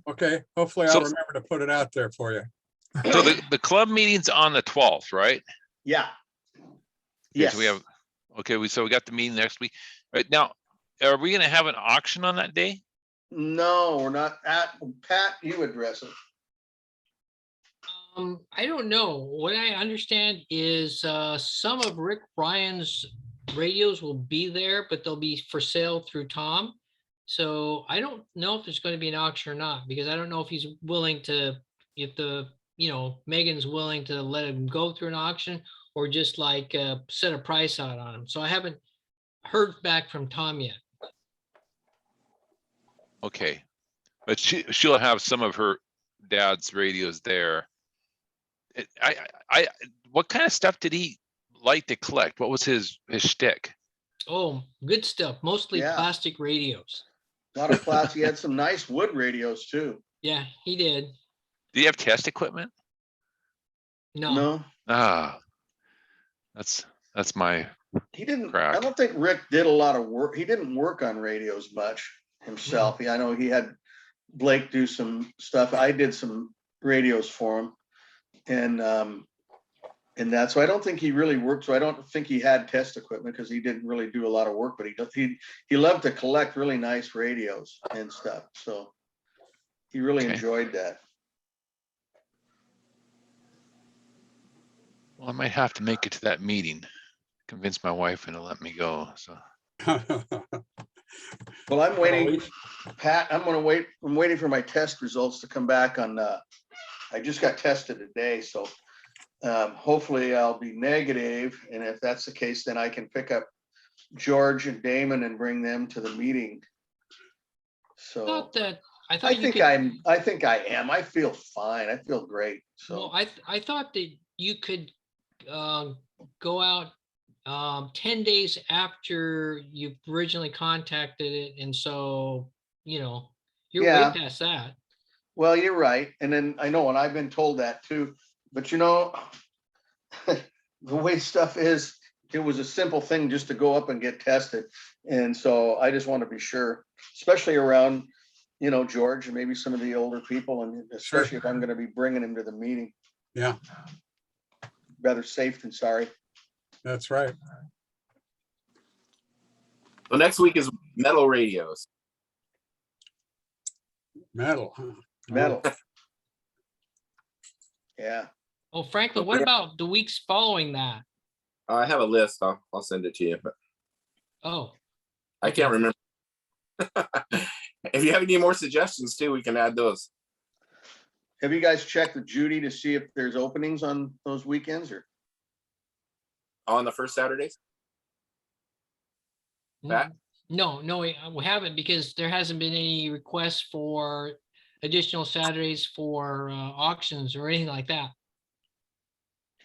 Okay, hopefully So- I'll remember to put it out there for you. So the club meeting's on the 12th, right? Yeah. Okay, Yes. So we have, okay, so we got the meeting next week. Right now, are we gonna have an auction on that day? No, we're not at, Pat, you address it. I don't know. What I understand is some of Rick Ryan's radios will be there, but they'll be for sale through Tom. So I don't know if there's going to be an auction or not, because I don't know if he's willing to, if Megan's willing to let him go through an auction or just like set a price out on him. So I haven't heard back from Tom yet. Okay, but she'll have some of her dad's radios there. What kind of stuff did he like to collect? What was his shtick? Oh, good stuff. Mostly Yeah. plastic radios. A lot of class. He had some nice wood radios too. Yeah, he did. Do you have test equipment? No. No, Ah, that's my he didn't. Crack. I don't think Rick did a lot of work. He didn't work on radios much himself. I know he had Blake do some stuff. I did some radios for him. And that's why I don't think he really worked. So I don't think he had test equipment because he didn't really do a lot of work, but he loved to collect really nice radios and stuff. So he really Okay. enjoyed that. Well, I might have to make it to that meeting. Convince my wife and to let me go. So Well, I'm waiting, Pat, I'm waiting for my test results to come back on, I just got tested today, so hopefully I'll be negative, and if that's the case, then I can pick up George and Damon and bring them to the meeting. So Thought that I I thought you think could, I think I am. I feel fine. I feel great. well, So I thought that you could go out 10 days after you originally contacted it, and so you're Yeah. way past that. well, you're right. And then I know, and I've been told that too, but the way stuff is, it was a simple thing just to go up and get tested. And so I just want to be sure, especially around, George and maybe some of the older people, and especially if I'm going to be bringing him to the meeting. Yeah, Rather safe than sorry. that's right. So next week is metal radios. Metal. Huh? Metal. Yeah. Oh, Franklin, what about the weeks following that? I have a list. I'll send it to you, but Oh, I can't remember. If you have any more suggestions too, we can add those. Have you guys checked with Judy to see if there's openings on those weekends or? On the first Saturdays? Pat? no, we haven't, because there hasn't been any requests for additional Saturdays for auctions or anything like that.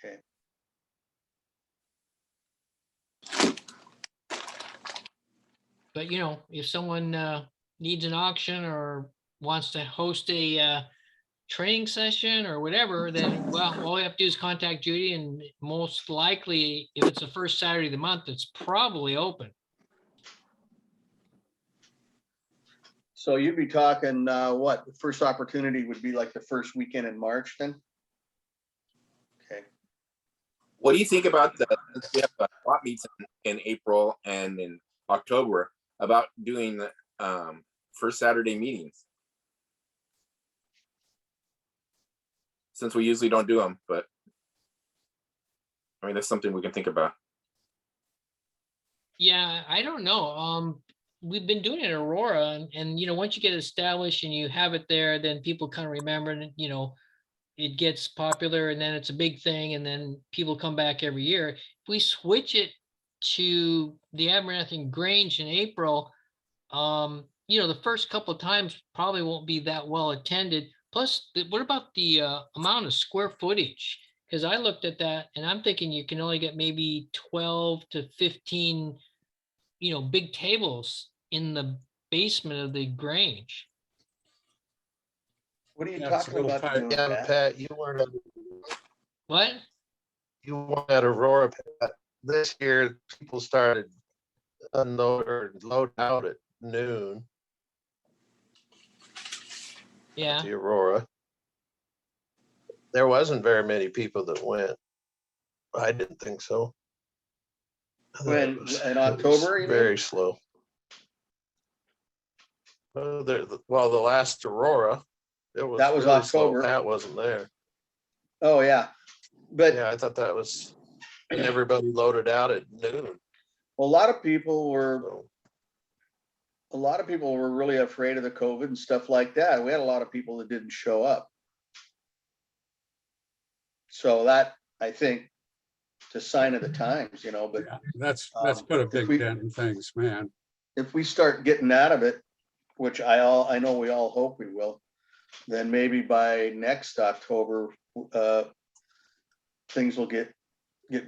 Okay. But if someone needs an auction or wants to host a training session or whatever, then all we have to do is contact Judy, and most likely, if it's the first Saturday of the month, it's probably open. So you'd be talking, what, the first opportunity would be like the first weekend in March then? Okay. What do you think about since we have swap meets in April and in October, about doing first Saturday meetings? Since we usually don't do them, but I mean, that's something we can think about. Yeah, I don't know. We've been doing it in Aurora, and you know, once you get established and you have it there, then people kind of remember, and you know, it gets popular, and then it's a big thing, and then people come back every year. If we switch it to the Abernathy Grange in April, you know, the first couple of times probably won't be that well attended. Plus, what about the amount of square footage? Because I looked at that and I'm thinking you can only get maybe 12 to 15, you know, big tables in the basement of the Grange. What are you Yeah, it's a talking little about tight. doing, Yeah, Pat? Pat, you weren't at, What? you weren't at Aurora, Pat. This year, people started unload or load out at noon Yeah. to Aurora. There wasn't very many people that went. I didn't think so. I thought When, it was- in it was October, you mean? Very slow. Well, the last Aurora, it was That was really slow. October. Pat wasn't there. Oh, yeah. But Yeah, I thought that was, and everybody loaded out at noon. a lot of people were, So, a lot of people were really afraid of the COVID and stuff like that. We had a lot of people that didn't show up. So that, I think, it's a sign of the times, you know, but Yeah, that's put a if big we- dent in things, man. if we start getting out of it, which I know we all hope we will, then maybe by next October, things will get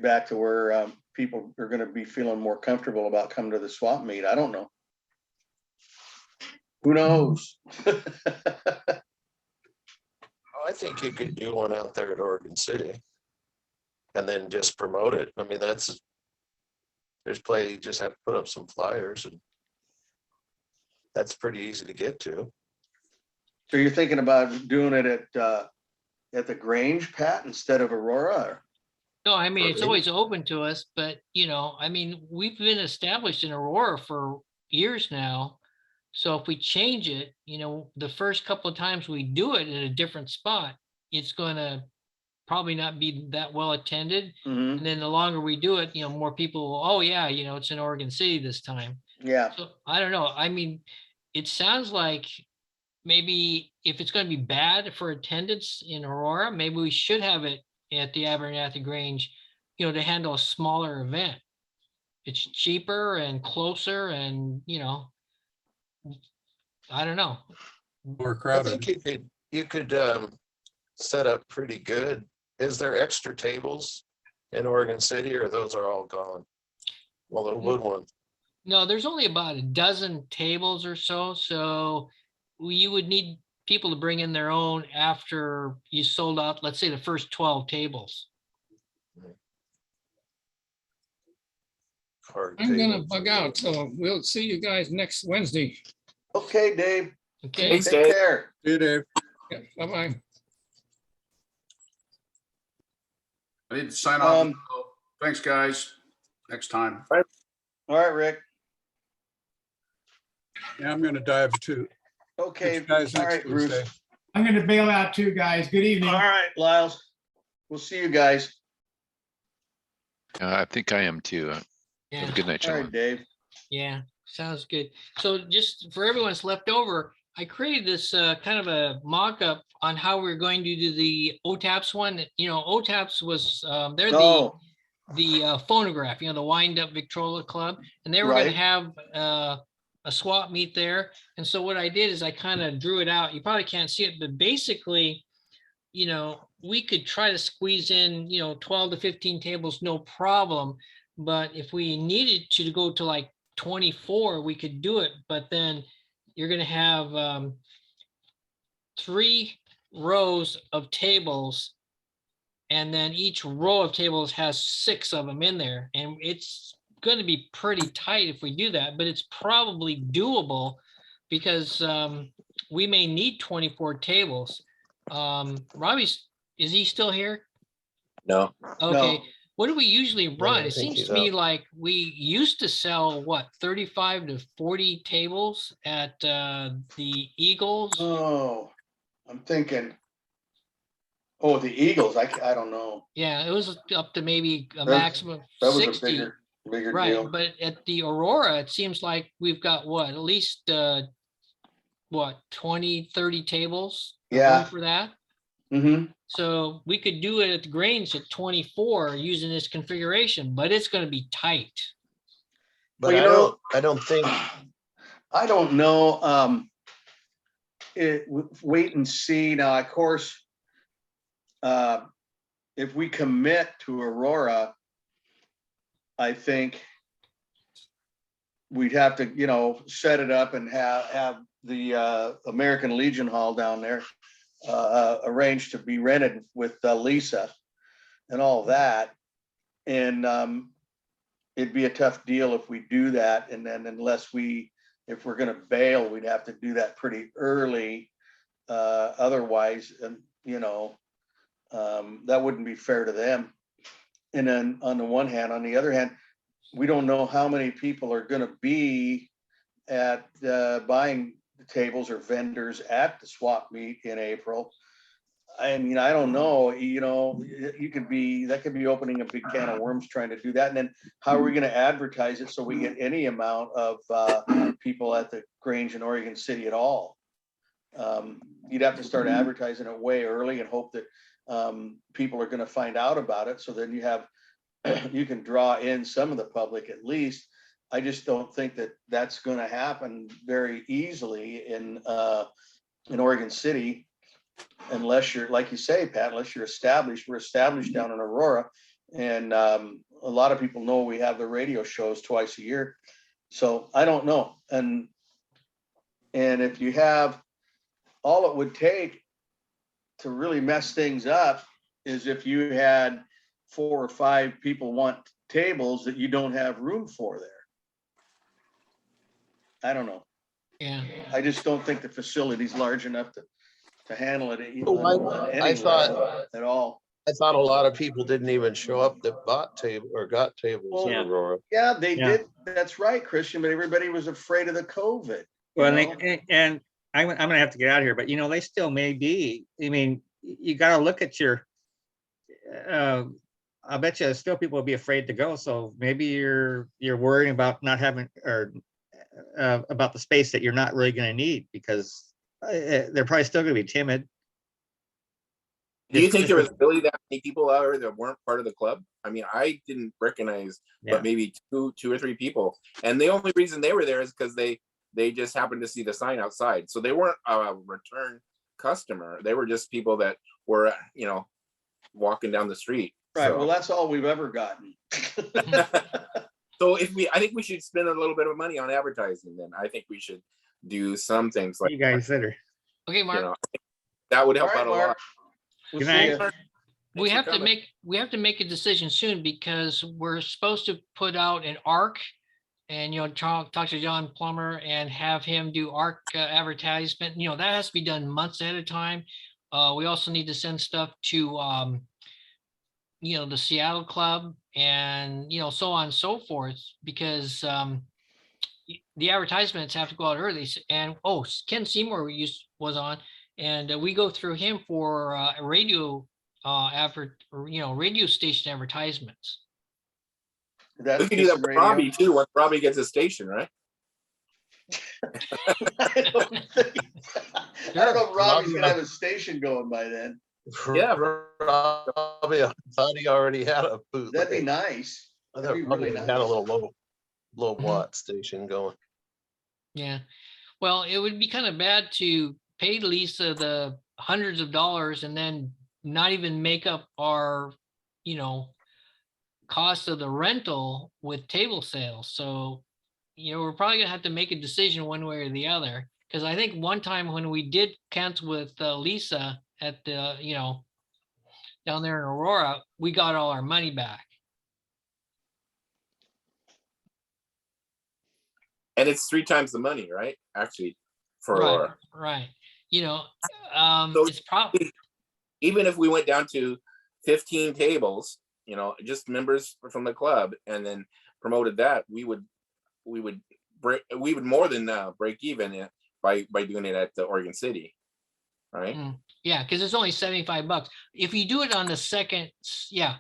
back to where people are gonna be feeling more comfortable about coming to the swap meet. I don't know. Who knows? I think you could do one out there at Oregon City and then just promote it. I mean, there's plenty, you just have to put up some flyers and that's pretty easy to get to. So you're thinking about doing it at the Grange, Pat, instead of Aurora? No, I mean, it's Perfect. always open to us, but you know, I mean, we've been established in Aurora for years now. So if we change it, you know, the first couple of times we do it in a different spot, it's gonna probably not be that well attended. Mhm. And then the longer we do it, you know, more people will, oh yeah, you know, it's in Oregon City this time. Yeah. So I don't know. I mean, it sounds like maybe if it's going to be bad for attendance in Aurora, maybe we should have it at the Abernathy Grange, you know, to handle a smaller event. It's cheaper and closer and, you know, I don't know. More I crowded. think you could set up pretty good. Is there extra tables in Oregon City or those are all gone? Well, the wood ones. No, there's only about a dozen tables or so. So you would need people to bring in their own after you sold out, let's say the first 12 tables. I'm gonna bug out, so we'll see you guys next Wednesday. Okay, Dave. Okay. Thanks, Take Dave. care. See you, Dave. Yeah, bye-bye. I need to sign off. Um, Thanks, guys. Next time. All right, Rick. Yeah, I'm gonna dive too. Okay. Catch you guys All next right, Bruce. Wednesday. I'm gonna bail out too, guys. Good evening. All right, Lyles. We'll see you guys. I think I am too. Yeah. Have a good night, All right, gentlemen. Dave. Yeah, sounds good. So just for everyone's left over, I created this kind of a mock-up on how we're going to do the OTAPS one. You know, OTAPS was, they're Oh, the phonograph, you know, the Wind Up Victrola Club, and they were going to Right. have a swap meet there. And so what I did is I kind of drew it out. You probably can't see it, but basically, you know, we could try to squeeze in, you know, 12 to 15 tables, no problem. But if we needed to go to like 24, we could do it. But then you're going to have 3 rows of tables. And then each row of tables has 6 of them in there. And it's going to be pretty tight if we do that, but it's probably doable. because we may need 24 tables. Robbie's, is he still here? No. Okay, No. what do we usually No, run? I It think seems he's to me out. like we used to sell, what, 35 to 40 tables at the Eagles? Oh, I'm thinking. Oh, the Eagles, I don't know. Yeah, it was up to maybe a That- maximum That of was a 60. bigger Right, deal. but at the Aurora, it seems like we've got what, at least what, 20, 30 tables? of room Yeah. For that? Mm-hmm. So we could do it at the Grange at 24 using this configuration, but it's gonna be tight. But Well, you know- I don't think, I don't know. Wait and see. Now, of course, if we commit to Aurora, I think we'd have to, set it up and have the American Legion Hall down there arranged to be rented with Lisa and all that. And it'd be a tough deal if we do that. And then if we're going to bail, we'd have to do that pretty early. Otherwise, that wouldn't be fair to them. And then on the one hand, on the other hand, we don't know how many people are going to be at buying the tables or vendors at the swap meet in April. I mean, I don't know, that could be opening a big can of worms trying to do that. And then how are we going to advertise it so we get any amount of people at the Grange in Oregon City at all? You'd have to start advertising it way early and hope that people are going to find out about it. So then you can draw in some of the public at least. I just don't think that that's going to happen very easily in Oregon City, unless you're, like you say, Pat, unless you're established. We're established down in Aurora, and a lot of people know we have the radio shows twice a year. So I don't know. And if you have, all it would take to really mess things up is if you had 4 or 5 people want tables that you don't have room for there. I don't know. Yeah. I just don't think the facility's large enough to handle it I thought at all. I thought a lot of people didn't even show up that bought table or got tables in Aurora. Yeah, they did. That's right, Christian, but everybody was afraid of the COVID. Well, and I'm gonna have to get out of here, but they still may be. I mean, you gotta look at your, I bet you still people will be afraid to go. So maybe you're worrying about not having, or about the space that you're not really gonna need, because they're probably still gonna be timid. Do you think there was really that many people out there that weren't part of the club? I mean, I didn't recognize, but maybe two or three people. And the only reason they were there is because they just happened to see the sign outside. So they weren't a return customer. They were just people that were, walking down the street. Right. So. Well, that's all we've ever gotten. So I think we should spend a little bit of money on advertising. Then I think we should do some things like you guys consider. Okay, Mark. That would help All right, out a Mark. lot. We'll Good see night. ya. We have for to coming. make a decision soon, because we're supposed to put out an ARC, and talk to John Plummer and have him do ARC advertisement. That has to be done months ahead of time. We also need to send stuff to the Seattle Club, and so on and so forth, because the advertisements have to go out early. And Ken Seymour was on, and we go through him for radio radio station advertisements. That's We can do that with Robbie too. Once Robbie gets a station, right? I don't know if Robbie's gonna have a station going by then. Yeah. Robbie, I thought he already had a booth. That'd be nice. I That'd thought be Robbie really had a nice. little low watt station going. Yeah. Well, it would be kind of bad to pay Lisa the hundreds of dollars and then not even make up our, cost of the rental with table sales. So, we're probably gonna have to make a decision one way or the other. Because I think one time when we did cancel with Lisa at the, down there in Aurora, we got all our money back. And it's 3 times the money, right? Actually, for Right, Aurora. right. You know, So it's probably, even if we went down to 15 tables, you know, just members from the club, and then promoted that, we would more than break even by doing it at the Oregon City, right? yeah, because it's only $75. If you do it on the second, yeah,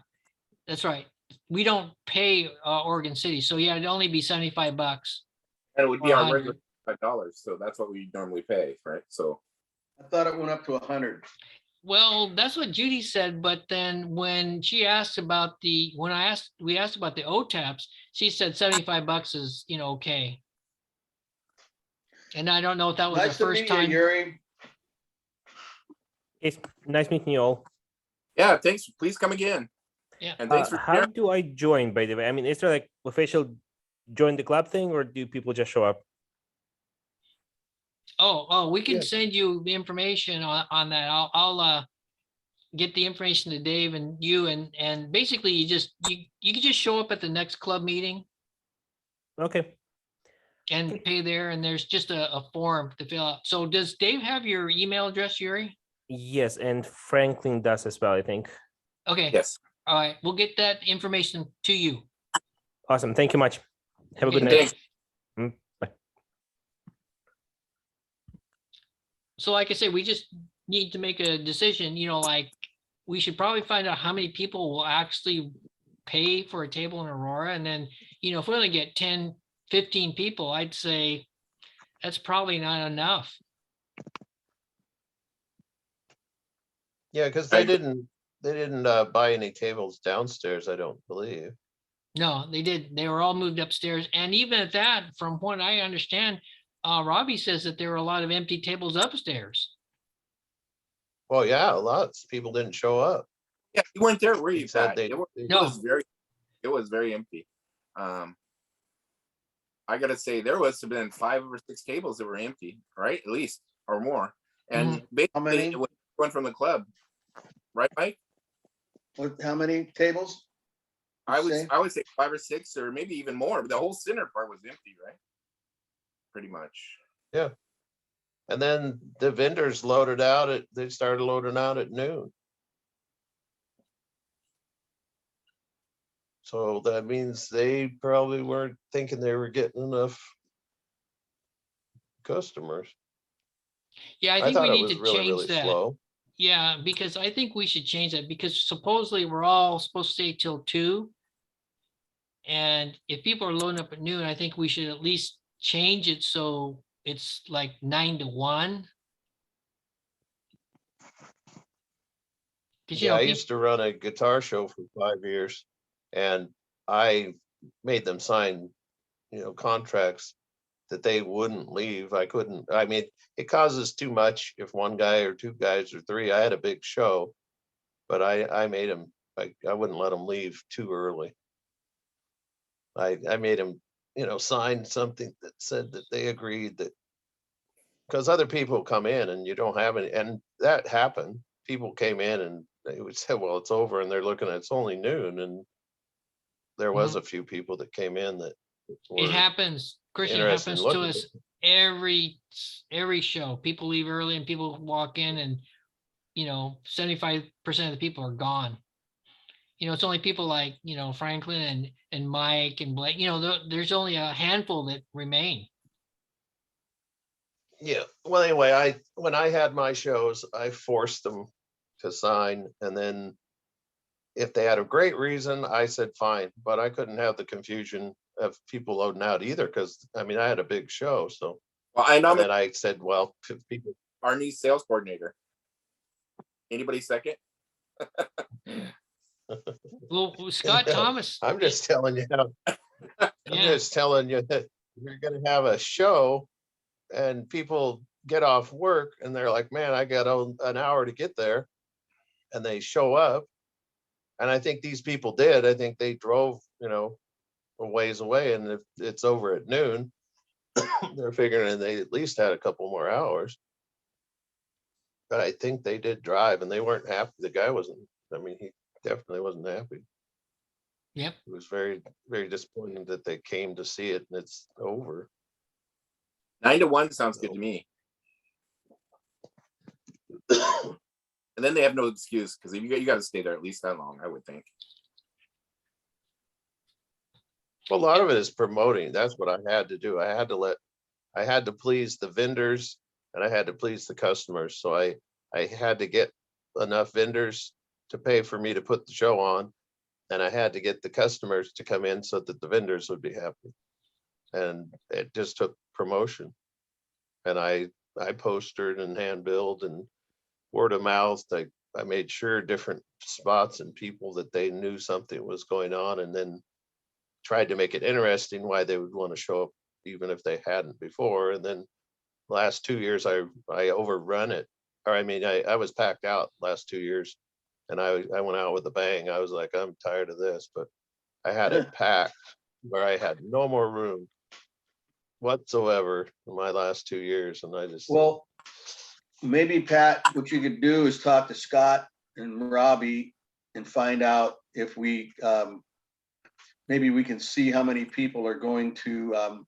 that's right. We don't pay Oregon City, so yeah, it'd only be $75. And it would be Or our 100. regular $5, so that's what we normally pay, right? So I thought it went up to 100. Well, that's what Judy said, but then when she asked about we asked about the OTAPs, she said $75 is, okay. And I don't know if that was the Nice to first meet you, time. Yuri. It's nice meeting you all. yeah, thanks. Please come again. Yeah. And thanks for How do I join, by the way? I mean, is there like official join the club thing, or do people just show up? Oh, we can Yeah. send you the information on that. I'll get the information to Dave and you, and basically you can just show up at the next club meeting Okay. and pay there, and there's just a form to fill out. So does Dave have your email address, Yuri? Yes, and Franklin does as well, I think. Okay. Yes. All right, we'll get that information to you. Awesome. Thank you much. Have a good Okay, night. thanks. Bye. So like I say, we just need to make a decision, like we should probably find out how many people will actually pay for a table in Aurora. And then, if we only get 10, 15 people, I'd say that's probably not enough. Yeah, because they didn't buy any tables downstairs, I don't believe. No, they did. They were all moved upstairs. And even at that, from what I understand, Robbie says that there were a lot of empty tables upstairs. Well, yeah, lots of people didn't show up. Yeah, you weren't there, were you? Said Pat? they- It was very empty. I gotta say, there was have been 5 or 6 tables that were empty, right? At least or more. And basically, it went from the club, right, Mike? How many tables? I would say 5 or 6, or maybe even more. But the whole center part was empty, right? Pretty much. Yeah. And then the vendors they started loading out at noon. So that means they probably weren't thinking they were getting enough customers. Yeah, I think thought we it need was to really, change really that. slow. Yeah, because I think we should change that, because supposedly we're all supposed to stay till 2. And if people are loading up at noon, I think we should at least change it so it's like 9 to 1. Yeah, I used to run a guitar show for 5 years, and I made them sign, contracts that they wouldn't leave. I couldn't. I mean, it causes too much if one guy or 2 guys or 3. I had a big show, but I made them. I wouldn't let them leave too early. I made them, sign something that said that they agreed that, because other people come in and you don't have any, and that happened. People came in and they would say, well, it's over, and they're looking at it's only noon, and there was a few people that came in that It happens, Christian, it interested in happens to looking. us every show. People leave early and people walk in, and 75% of the people are gone. It's only people like, Franklin and Mike and Blake, there's only a handful that remain. Yeah. Well, anyway, when I had my shows, I forced them to sign, and then if they had a great reason, I said fine, but I couldn't have the confusion of people loading out either, because I had a big show. So, well, and then I said, well, people. Our new sales coordinator. Anybody second? Well, Scott Thomas. I'm just telling you how. I'm just telling you that you're going to have a show, and people get off work and they're like, man, I got an hour to get there, and they show up. And I think these people did. I think they drove, a ways away, and if it's over at noon, they're figuring they at least had a couple more hours. But I think they did drive, and they weren't happy. The guy wasn't. He definitely wasn't happy. Yep. It was very, very disappointing that they came to see it and it's over. 9 to 1 sounds good to me. And then they have no excuse because you got to stay there at least that long, I would think. Well, a lot of it is promoting. That's what I had to do. I had to please the vendors and I had to please the customers. So I had to get enough vendors to pay for me to put the show on. And I had to get the customers to come in so that the vendors would be happy. And it just took promotion. And I postered and hand billed and word of mouth. I made sure different spots and people that they knew something was going on, and then tried to make it interesting why they would want to show up even if they hadn't before. And then last 2 years I overrun it. Or I was packed out last 2 years and I went out with a bang. I was like, I'm tired of this, but I had it packed where I had no more room whatsoever in my last 2 years. And I just, Well, maybe Pat, what you could do is talk to Scott and Robbie and find out if we, maybe we can see how many people are going to,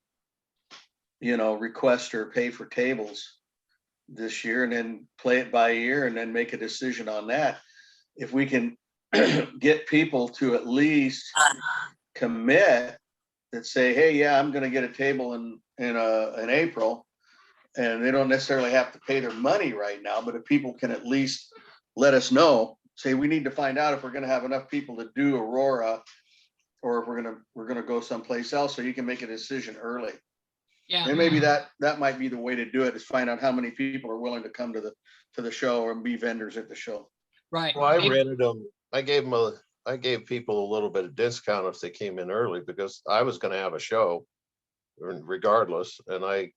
request or pay for tables this year, and then play it by ear and then make a decision on that. If we can get people to at least commit that say, hey, yeah, I'm going to get a table in April, and they don't necessarily have to pay their money right now, but if people can at least let us know, say, we need to find out if we're going to have enough people to do Aurora, or if we're gonna go someplace else, so you can make a decision early. Yeah. And maybe that might be the way to do it, is find out how many people are willing to come to the show or be vendors at the show. Right. well, I rented them. I gave people a little bit of discount if they came in early because I was going to have a show regardless. And I'd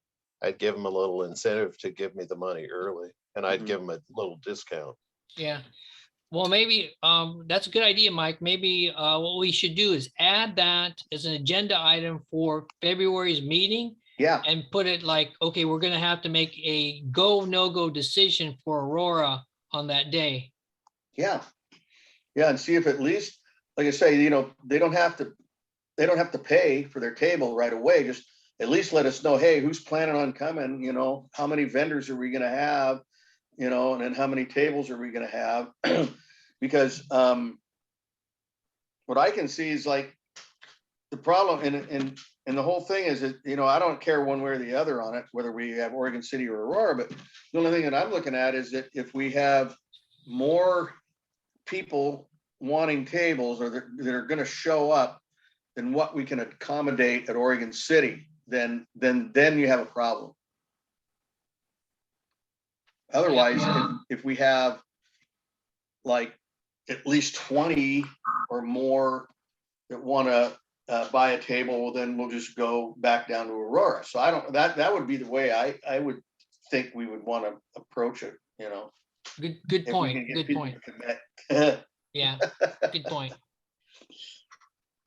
give them a little incentive to give me the money early, and I'd give them a little discount. Yeah. Well, maybe that's a good idea, Mike. Maybe what we should do is add that as an agenda item for February's meeting. Yeah. And put it like, okay, we're going to have to make a go, no go decision for Aurora on that day. Yeah. Yeah. And see if at least, like I say, they don't have to pay for their table right away. Just at least let us know, hey, who's planning on coming? How many vendors are we going to have? And then how many tables are we going to have? Because what I can see is like the problem, and the whole thing is that, I don't care one way or the other on it, whether we have Oregon City or Aurora, but the only thing that I'm looking at is that if we have more people wanting tables, or that are going to show up than what we can accommodate at Oregon City, then you have a problem. Otherwise, if we have like at least 20 or more that want to buy a table, then we'll just go back down to Aurora. So that would be the way I would think we would want to approach it, Good point. Good point. Yeah, good point.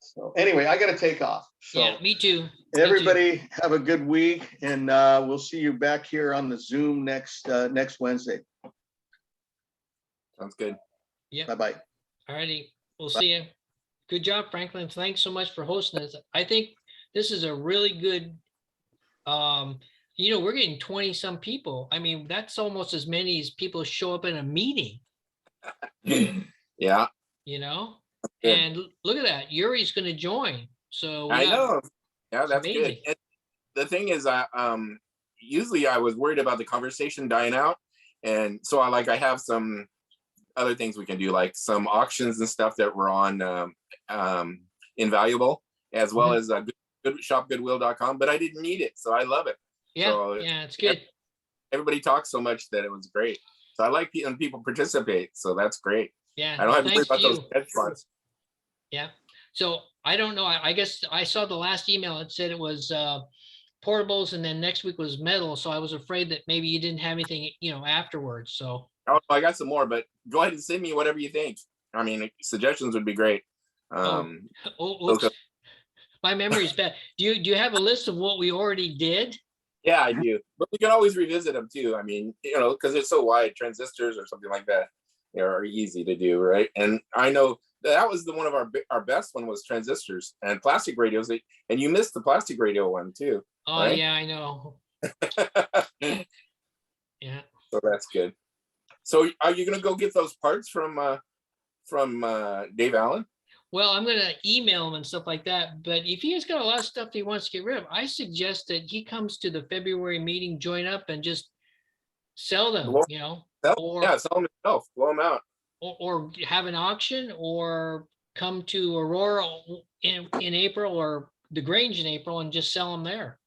So anyway, I got to take off. So yeah, me too. Everybody have a good week, and we'll see you back here on the Zoom next Wednesday. Sounds good. Yeah. Bye-bye. All righty. We'll see you. Good job, Franklin. Thanks so much for hosting this. I think this is a really good, we're getting 20 some people. I mean, that's almost as many as people show up in a meeting. Yeah. And look at that. Yuri's going to join. So I know. Yeah, that's good. And the thing is, usually I was worried about the conversation dying out. And so I have some other things we can do, like some auctions and stuff that were on Invaluable, as well as shopgoodwill.com, but I didn't need it. So I love it. Yeah. So, yeah, it's good. Everybody talks so much that it was great. So I like when people participate. So that's great. Yeah. I don't have to worry about those dead spots. Yeah. So I don't know. I guess I saw the last email. It said it was portables, and then next week was metal. So I was afraid that maybe you didn't have anything, afterwards. So. Oh, I got some more, but go ahead and send me whatever you think. I mean, suggestions would be great. Oops. My memory's bad. Do you have a list of what we already did? Yeah, I do. But we can always revisit them too. I mean, because they're so wide, transistors or something like that, are easy to do, right? And I know that was one of our best one was transistors and plastic radios. And you missed the plastic radio one too. Oh, right? Yeah, I know. Yeah. So that's good. So are you gonna go get those parts from Dave Allen? Well, I'm gonna email him and stuff like that, but if he has got a lot of stuff that he wants to get rid of, I suggest that he comes to the February meeting, join up and just sell them, Blow- you know, Sell or, them himself, blow them out. or have an auction, or come to Aurora in April, or the Grange in April, and just sell them there.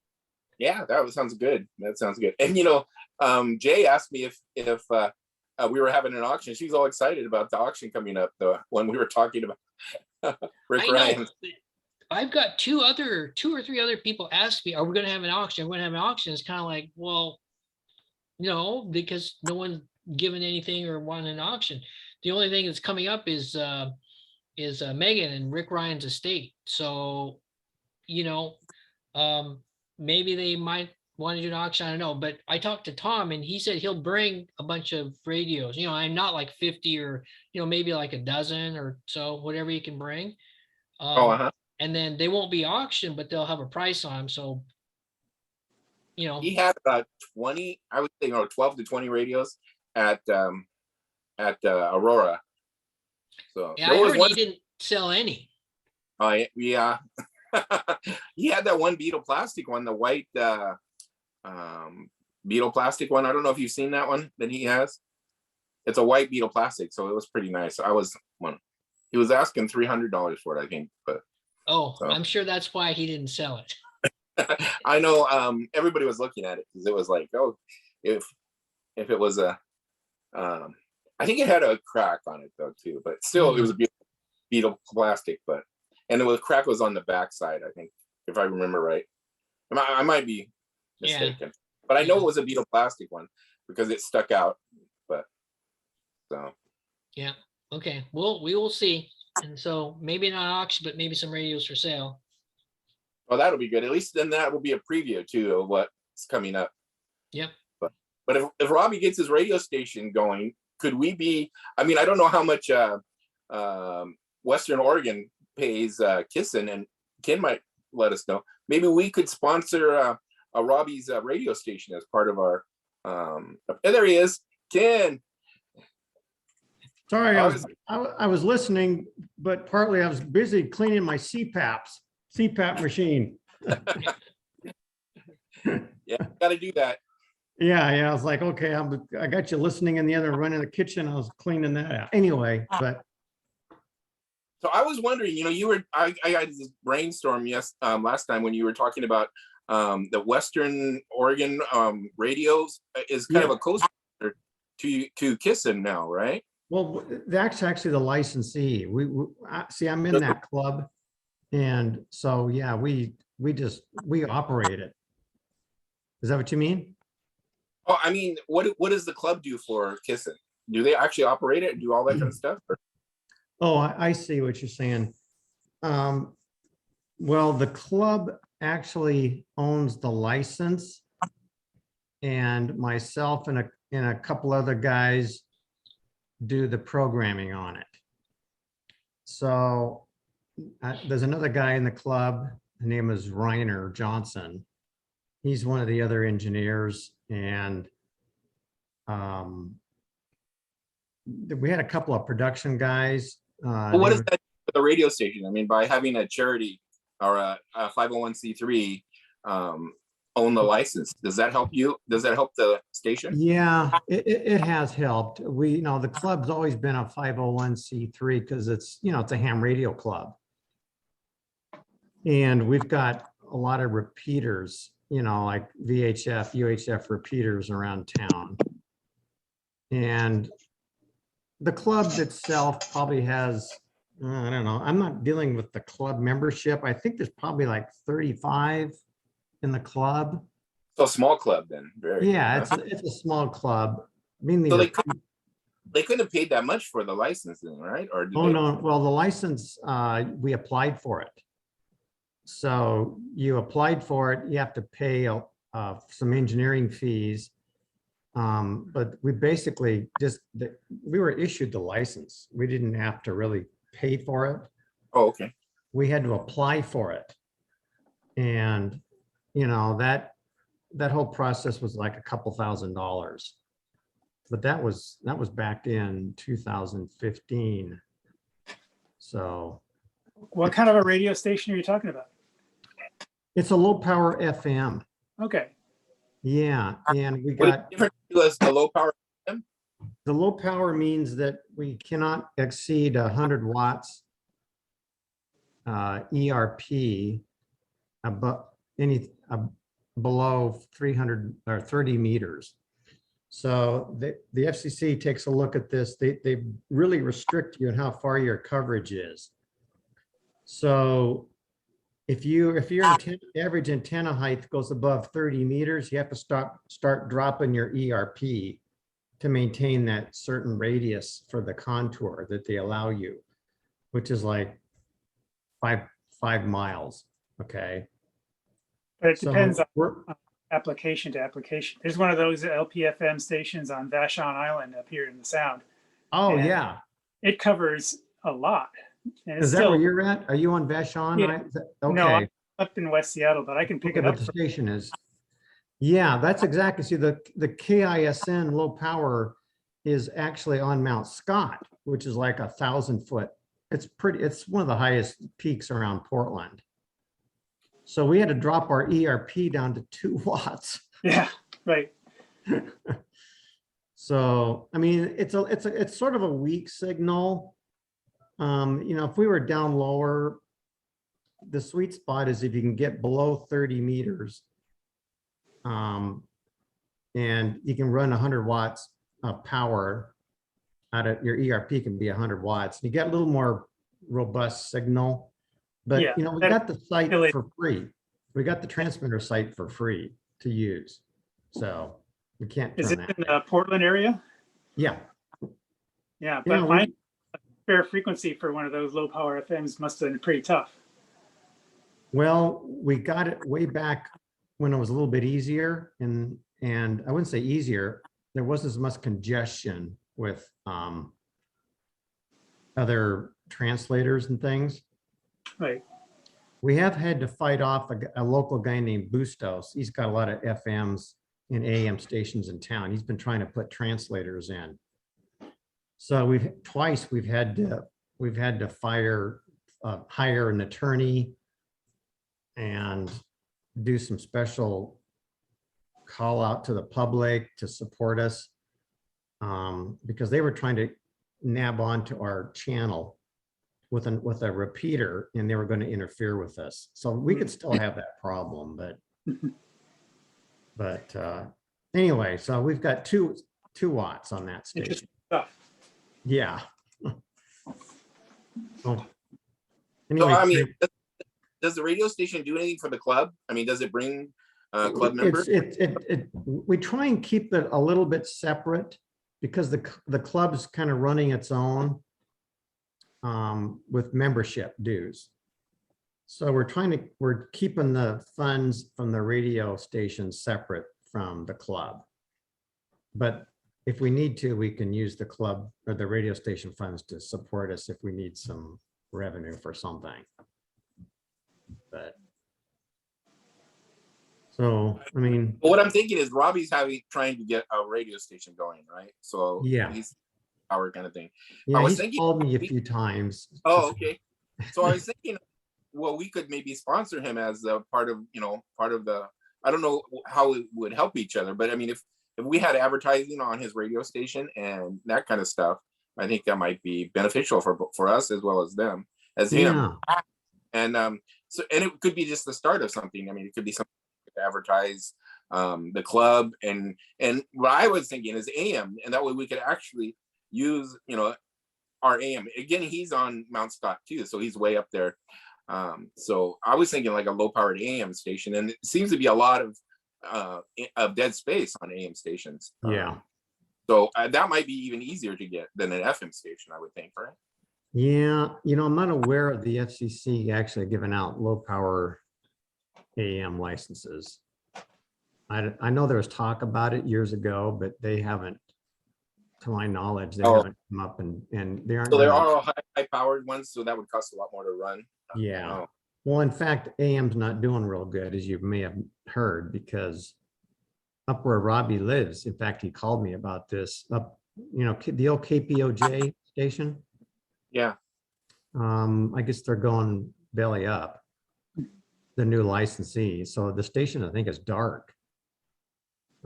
Yeah, that sounds good. That sounds good. And you know, Jay asked me if we were having an auction. She's all excited about the auction coming up, the one we were talking about. Rick I know. Ryan. I've got two or three other people ask me, are we gonna have an auction? We're gonna have an auction. It's kind of like, well, no, because no one's given anything or won an auction. The only thing that's coming up is Megan and Rick Ryan's estate. So, you know, maybe they might want to do an auction. I don't know, but I talked to Tom and he said he'll bring a bunch of radios. You know, I'm not like 50 or, you know, maybe like a dozen or so, whatever you can bring. And then they won't be auctioned, but they'll have a price on them. So, you know, He had about 20, I would say, 12 to 20 radios at Aurora. So yeah, I heard he didn't sell any. Yeah. He had that one Beetle plastic one, the white Beetle plastic one. I don't know if you've seen that one that he has. It's a white Beetle plastic, so it was pretty nice. He was asking $300 for it, I think, but so. I'm sure that's why he didn't sell it. I know everybody was looking at it because it was like, oh, if it was I think it had a crack on it though too, but still it was a Beetle plastic, and the crack was on the back side, I think, if I remember right. I might be mistaken, but I know it was a Beetle plastic one because it stuck out. But so yeah, okay, well, we will see. And so maybe not auction, but maybe some radios for sale. well, that'll be good. At least then that will be a preview too of what's coming up. Yep. But if Robbie gets his radio station going, could we be? I mean, I don't know how much Western Oregon pays Kissin, and Ken might let us know. Maybe we could sponsor a Robbie's radio station as part of our. And there he is, Ken. Sorry, I was listening, but partly I was busy cleaning my CPAP machine. Yeah, got to do that. Yeah. I was like, okay, I got you listening in the other room in the kitchen. I was cleaning that out anyway, but. So I was wondering, I had this brainstorm last time when you were talking about the Western Oregon radios is kind of a co-sponsor to Kissin now, right? Well, that's actually the licensee. I'm in that club, and so yeah, we operate it. Is that what you mean? Oh, I mean, what does the club do for Kissin? Do they actually operate it and do all that kind of stuff? Oh, I see what you're saying. Well, the club actually owns the license, and myself and a couple other guys do the programming on it. So there's another guy in the club. His name is Reiner Johnson. He's one of the other engineers, and we had a couple of production guys. What is that for the radio station? I mean, by having a charity or a 501c3 own the license, does that help you? Does that help the station? Yeah, it has helped. The club's always been a 501c3 because it's a ham radio club. And we've got a lot of repeaters, like VHF, UHF repeaters around town. And the club itself probably has, I don't know, I'm not dealing with the club membership. I think there's probably like 35 in the club. So small club then. Yeah, it's a small club. Mainly so they couldn't have paid that much for the licensing, right? Or no. Well, the license, we applied for it. So you applied for it, you have to pay some engineering fees. But we basically we were issued the license. We didn't have to really pay for it. Oh, okay. We had to apply for it. And, that whole process was like $2,000. but that was back in 2015. So What kind of a radio station are you talking about? it's a low power FM. Okay. Yeah, and we What is got different to us, the low power? the low power means that we cannot exceed 100 watts ERP above below 300 or 30 meters. So the FCC takes a look at this. They really restrict you on how far your coverage is. So if your average antenna height goes above 30 meters, you have to start dropping your ERP to maintain that certain radius for the contour that they allow you, which is like five miles. Okay. But it depends So on application to application. There's one of those LPFM stations on Vashon Island up here in the Sound. Oh, and yeah. It covers a lot. And it's Is that still, where you're at? Are you on Vashon? Yeah. Okay. No, I'm up in West Seattle, but I can pick Okay, it but up. the station is. Yeah, that's exactly. See, the KISN low power is actually on Mount Scott, which is like 1,000 foot. It's one of the highest peaks around Portland. So we had to drop our ERP down to 2 watts. Yeah, right. So, I mean, it's sort of a weak signal. You know, if we were down lower, the sweet spot is if you can get below 30 meters. And you can run 100 watts of power out of your ERP can be 100 watts. You get a little more robust signal, but Yeah, you know, we got the site for free. We got the transmitter site for free to use. So we can't Is turn it that. in the Portland area? Yeah. Yeah, but finding a fair frequency for one of those low power FMs must have been pretty tough. Well, we got it way back when it was a little bit easier, and I wouldn't say easier. There wasn't as much congestion with other translators and things. Right. We have had to fight off a local guy named Bustos. He's got a lot of FMs and AM stations in town. He's been trying to put translators in. So we've had to hire an attorney and do some special call out to the public to support us, because they were trying to nab onto our channel with a repeater, and they were going to interfere with us. So we could still have that problem, but anyway, so we've got two watts on that station. Yeah. Oh. Anyway, So, I mean, does the radio station do anything for the club? I mean, does it bring club members? We try and keep it a little bit separate because the club's kind of running its own with membership dues. So we're keeping the funds from the radio station separate from the club. But if we need to, we can use the club or the radio station funds to support us if we need some revenue for something. But so, I mean, What I'm thinking is Robbie's trying to get a radio station going, right? So yeah, he's our kind of thing. yeah, I was he's thinking, called me a few times. oh, okay. So I was thinking, well, we could maybe sponsor him as a part of the, I don't know how it would help each other, but I mean, if we had advertising on his radio station and that kind of stuff, I think that might be beneficial for us as well as them, as him. And so, and it could be just the start of something. I mean, it could be something to advertise the club, and what I was thinking is AM, and that way we could actually use, our AM. Again, he's on Mount Scott too, so he's way up there. So I was thinking like a low powered AM station, and it seems to be a lot of dead space on AM stations. Yeah. So that might be even easier to get than an FM station, I would think, right? Yeah, I'm not aware of the FCC actually giving out low power AM licenses. I know there was talk about it years ago, but they haven't, to my knowledge, they haven't come up and they aren't. So there are all high powered ones, so that would cost a lot more to run. Yeah. Well, in fact, AM's not doing real good, as you may have heard, because up where Robbie lives. In fact, he called me about this up, the old KPOJ station. Yeah. I guess they're going belly up, the new licensee. So the station, I think, is dark.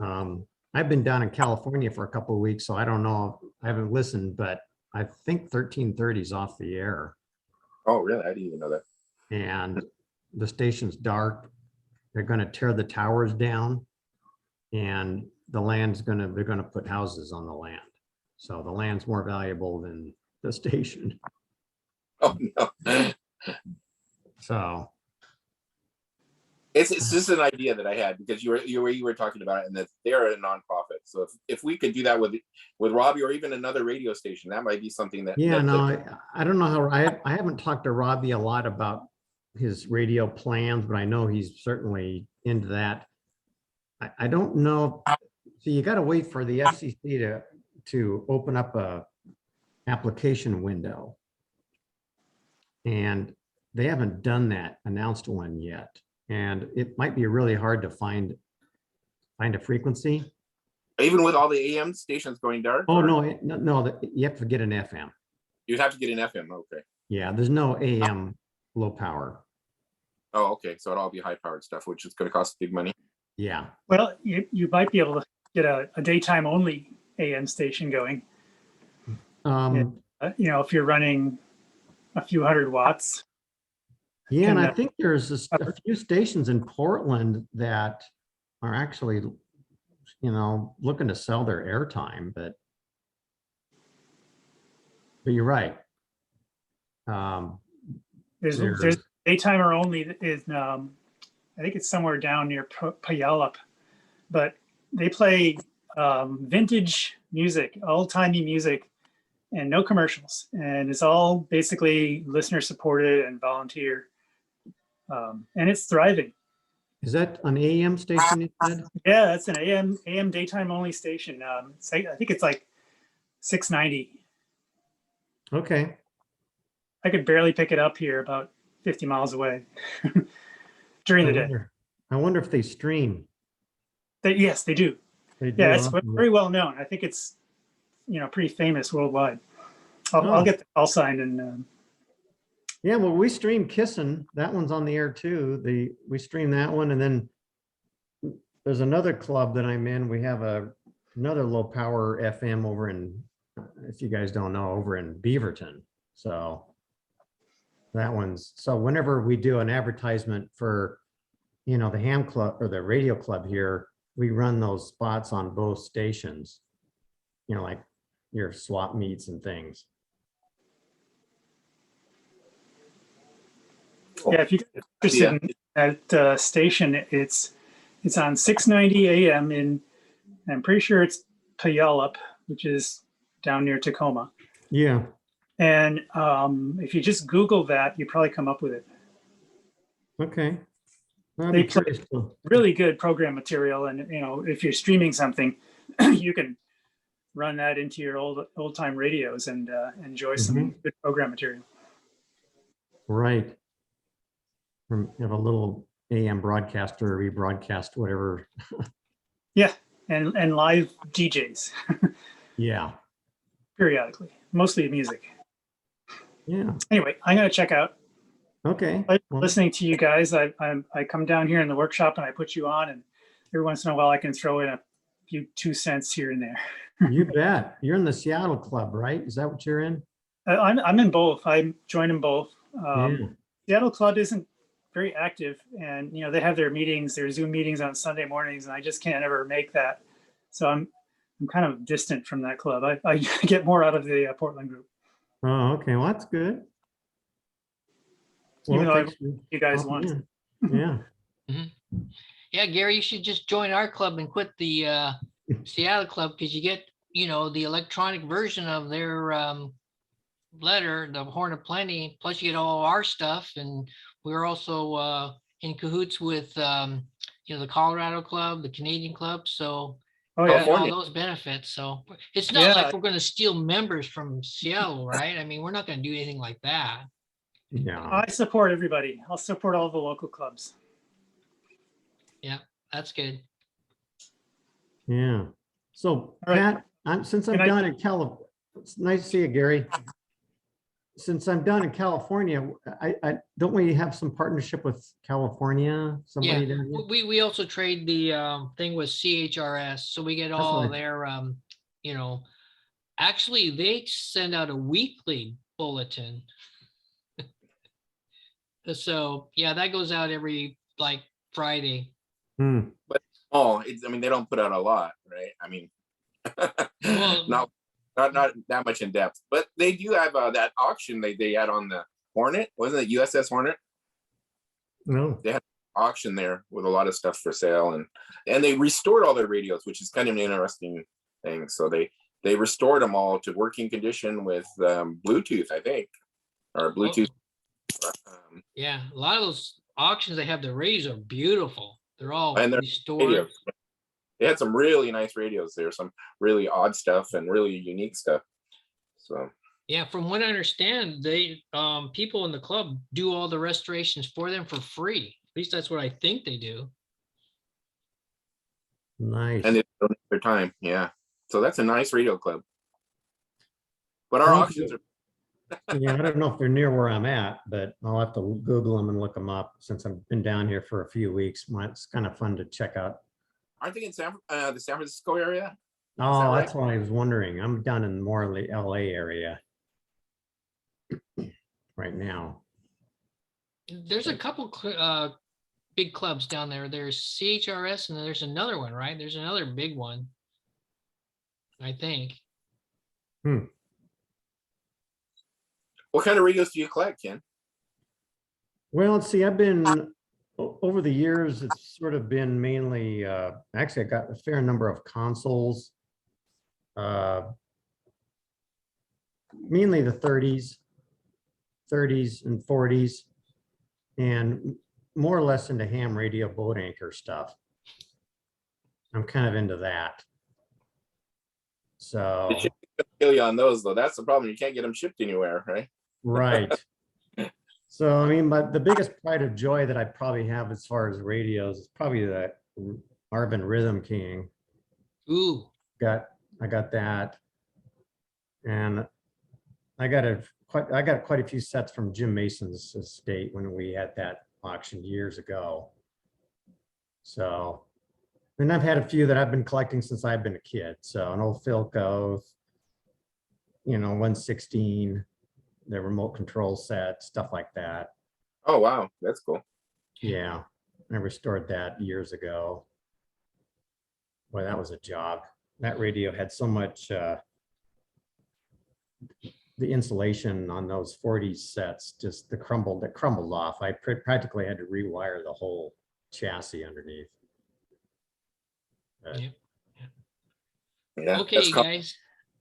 I've been down in California for a couple of weeks, so I don't know. I haven't listened, but I think 1330 is off the air. Oh, really? I didn't even know that. And the station's dark. They're going to tear the towers down, and the land's they're going to put houses on the land. So the land's more valuable than the station. Oh no. So It's just an idea that I had because you were talking about it, and that they're a nonprofit. So if we could do that with Robbie or even another radio station, that might be something that. Yeah, I don't know how I haven't talked to Robbie a lot about his radio plans, but I know he's certainly into that. I don't know. So you got to wait for the FCC to open up a application window, and they haven't done that, announced one yet. And it might be really hard to find a frequency. Even with all the AM stations going dark? Oh, no, you have to get an FM. You'd have to get an FM, okay. Yeah, there's no AM low power. Oh, okay, so it'll all be high powered stuff, which is going to cost big money. Yeah. Well, you might be able to get a daytime only AM station going. If you're running a few hundred watts. Yeah, and I think there's a few stations in Portland that are actually, looking to sell their airtime, but you're right. There's daytimer only is, I think it's somewhere down near Puyallup, but they play vintage music, old-timey music, and no commercials. And it's all basically listener supported and volunteer. And it's thriving. Is that an AM station you said? Yeah, it's an AM daytime only station. I think it's like 690. Okay. I could barely pick it up here, about 50 miles away during the day. I wonder if they stream. Yes, they do. They do, Yeah, it's huh? very well known. I think it's pretty famous worldwide. I'll get the call sign and. Yeah, well, we stream Kissin'. That one's on the air too. We stream that one, and then there's another club that I'm in. We have another low power FM over in, if you guys don't know, over in Beaverton. So that one's, so whenever we do an advertisement for, the ham club or the radio club here, we run those spots on both stations, like your swap meets and things. Yeah, if you're interested in that station, it's on 690 AM in, I'm pretty sure it's Puyallup, which is down near Tacoma. Yeah. And if you just Google that, you probably come up with it. Okay. They play really good program material, and if you're streaming something, you can run that into your old time radios and enjoy some good program material. Right. You have a little AM broadcaster, rebroadcast, whatever. Yeah, and live DJs. Yeah. Periodically, mostly music. Yeah. Anyway, I'm gonna check out. Okay. Listening to you guys, I come down here in the workshop and I put you on, and every once in a while I can throw in a few 2 cents here and there. You bet. You're in the Seattle club, right? Is that what you're in? I'm in both. I joined in both. Yeah. Seattle club isn't very active, and they have their meetings, their Zoom meetings on Sunday mornings, and I just can't ever make that. So I'm kind of distant from that club. I get more out of the Portland group. Oh, okay. Well, that's good. Even though thanks you guys want. Yeah. Yeah, Gary, you should just join our club and quit the Seattle club, because you get, the electronic version of their letter, the Horn of Plenty, plus you get all our stuff. And we're also in cahoots with, the Colorado club, the Canadian club. So all those benefits. So it's not like we're going to steal members from Seattle, right? I mean, we're not going to do anything like that. Yeah. I support everybody. I'll support all the local clubs. Yeah, that's good. Yeah. So All right. Pat, since I'm Good night. down in California, it's nice to see you, Gary. Since I'm down in California, I don't we have some partnership with California? Somebody Yeah, down here? we also trade the thing with CHRS, so we get That's all what I- their you know, actually they send out a weekly bulletin. So yeah, that goes out every like Friday. Hmm. But I mean, they don't put out a lot, right? I mean, Well, not that much in depth, but they do have that auction they had on the Hornet. Wasn't it USS Hornet? No. They had an auction there with a lot of stuff for sale, and they restored all their radios, which is kind of an interesting thing. So they restored them all to working condition with Bluetooth, I think, or Bluetooth. yeah, a lot of those auctions they have, the radios are beautiful. They're all And they're restored. radios. They had some really nice radios there, some really odd stuff and really unique stuff. So Yeah, from what I understand, they people in the club do all the restorations for them for free. At least that's what I think they do. Nice. and they donate their time, yeah. So that's a nice radio club. But our Thank auctions you. are Yeah, I don't know if they're near where I'm at, but I'll have to Google them and look them up since I've been down here for a few weeks. It's kind of fun to check out. aren't they in the San Francisco area? Oh, right? that's what I was wondering. I'm down in more of the LA area right now. There's a couple big clubs down there. There's CHRS and then there's another one, right? There's another big one, I think. What kind of radios do you collect, Ken? Well, let's see, I've been over the years, it's sort of been mainly, actually, I got a fair number of consoles. Mainly the 30s and 40s, and more or less into ham radio boat anchor stuff. I'm kind of into that. So. They should kill you on those though. That's the problem. You can't get them shipped anywhere, right? Right. So, I mean, but the biggest pride of joy that I probably have as far as radios is probably the Arvin Rhythm King. Ooh. I got that. And I got quite a few sets from Jim Mason's estate when we had that auction years ago. So, and I've had a few that I've been collecting since I've been a kid. So an old Filco, 116, the remote control set, stuff like that. Oh, wow. That's cool. Yeah, I restored that years ago. Boy, that was a job. That radio had so much, the insulation on those 40s sets, just that crumbled off. I practically had to rewire the whole chassis underneath. But, Yeah. Okay, guys,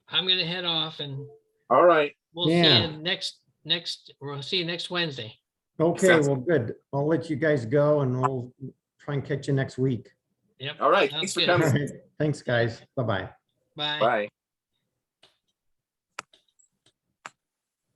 I'm gonna head off and all right. We'll see you we'll see you next Wednesday. Okay, well, good. I'll let you guys go and we'll try and catch you next week. Yep. All right. Sounds Thanks for good. coming. All right. Thanks, guys. Bye-bye. Bye. Bye.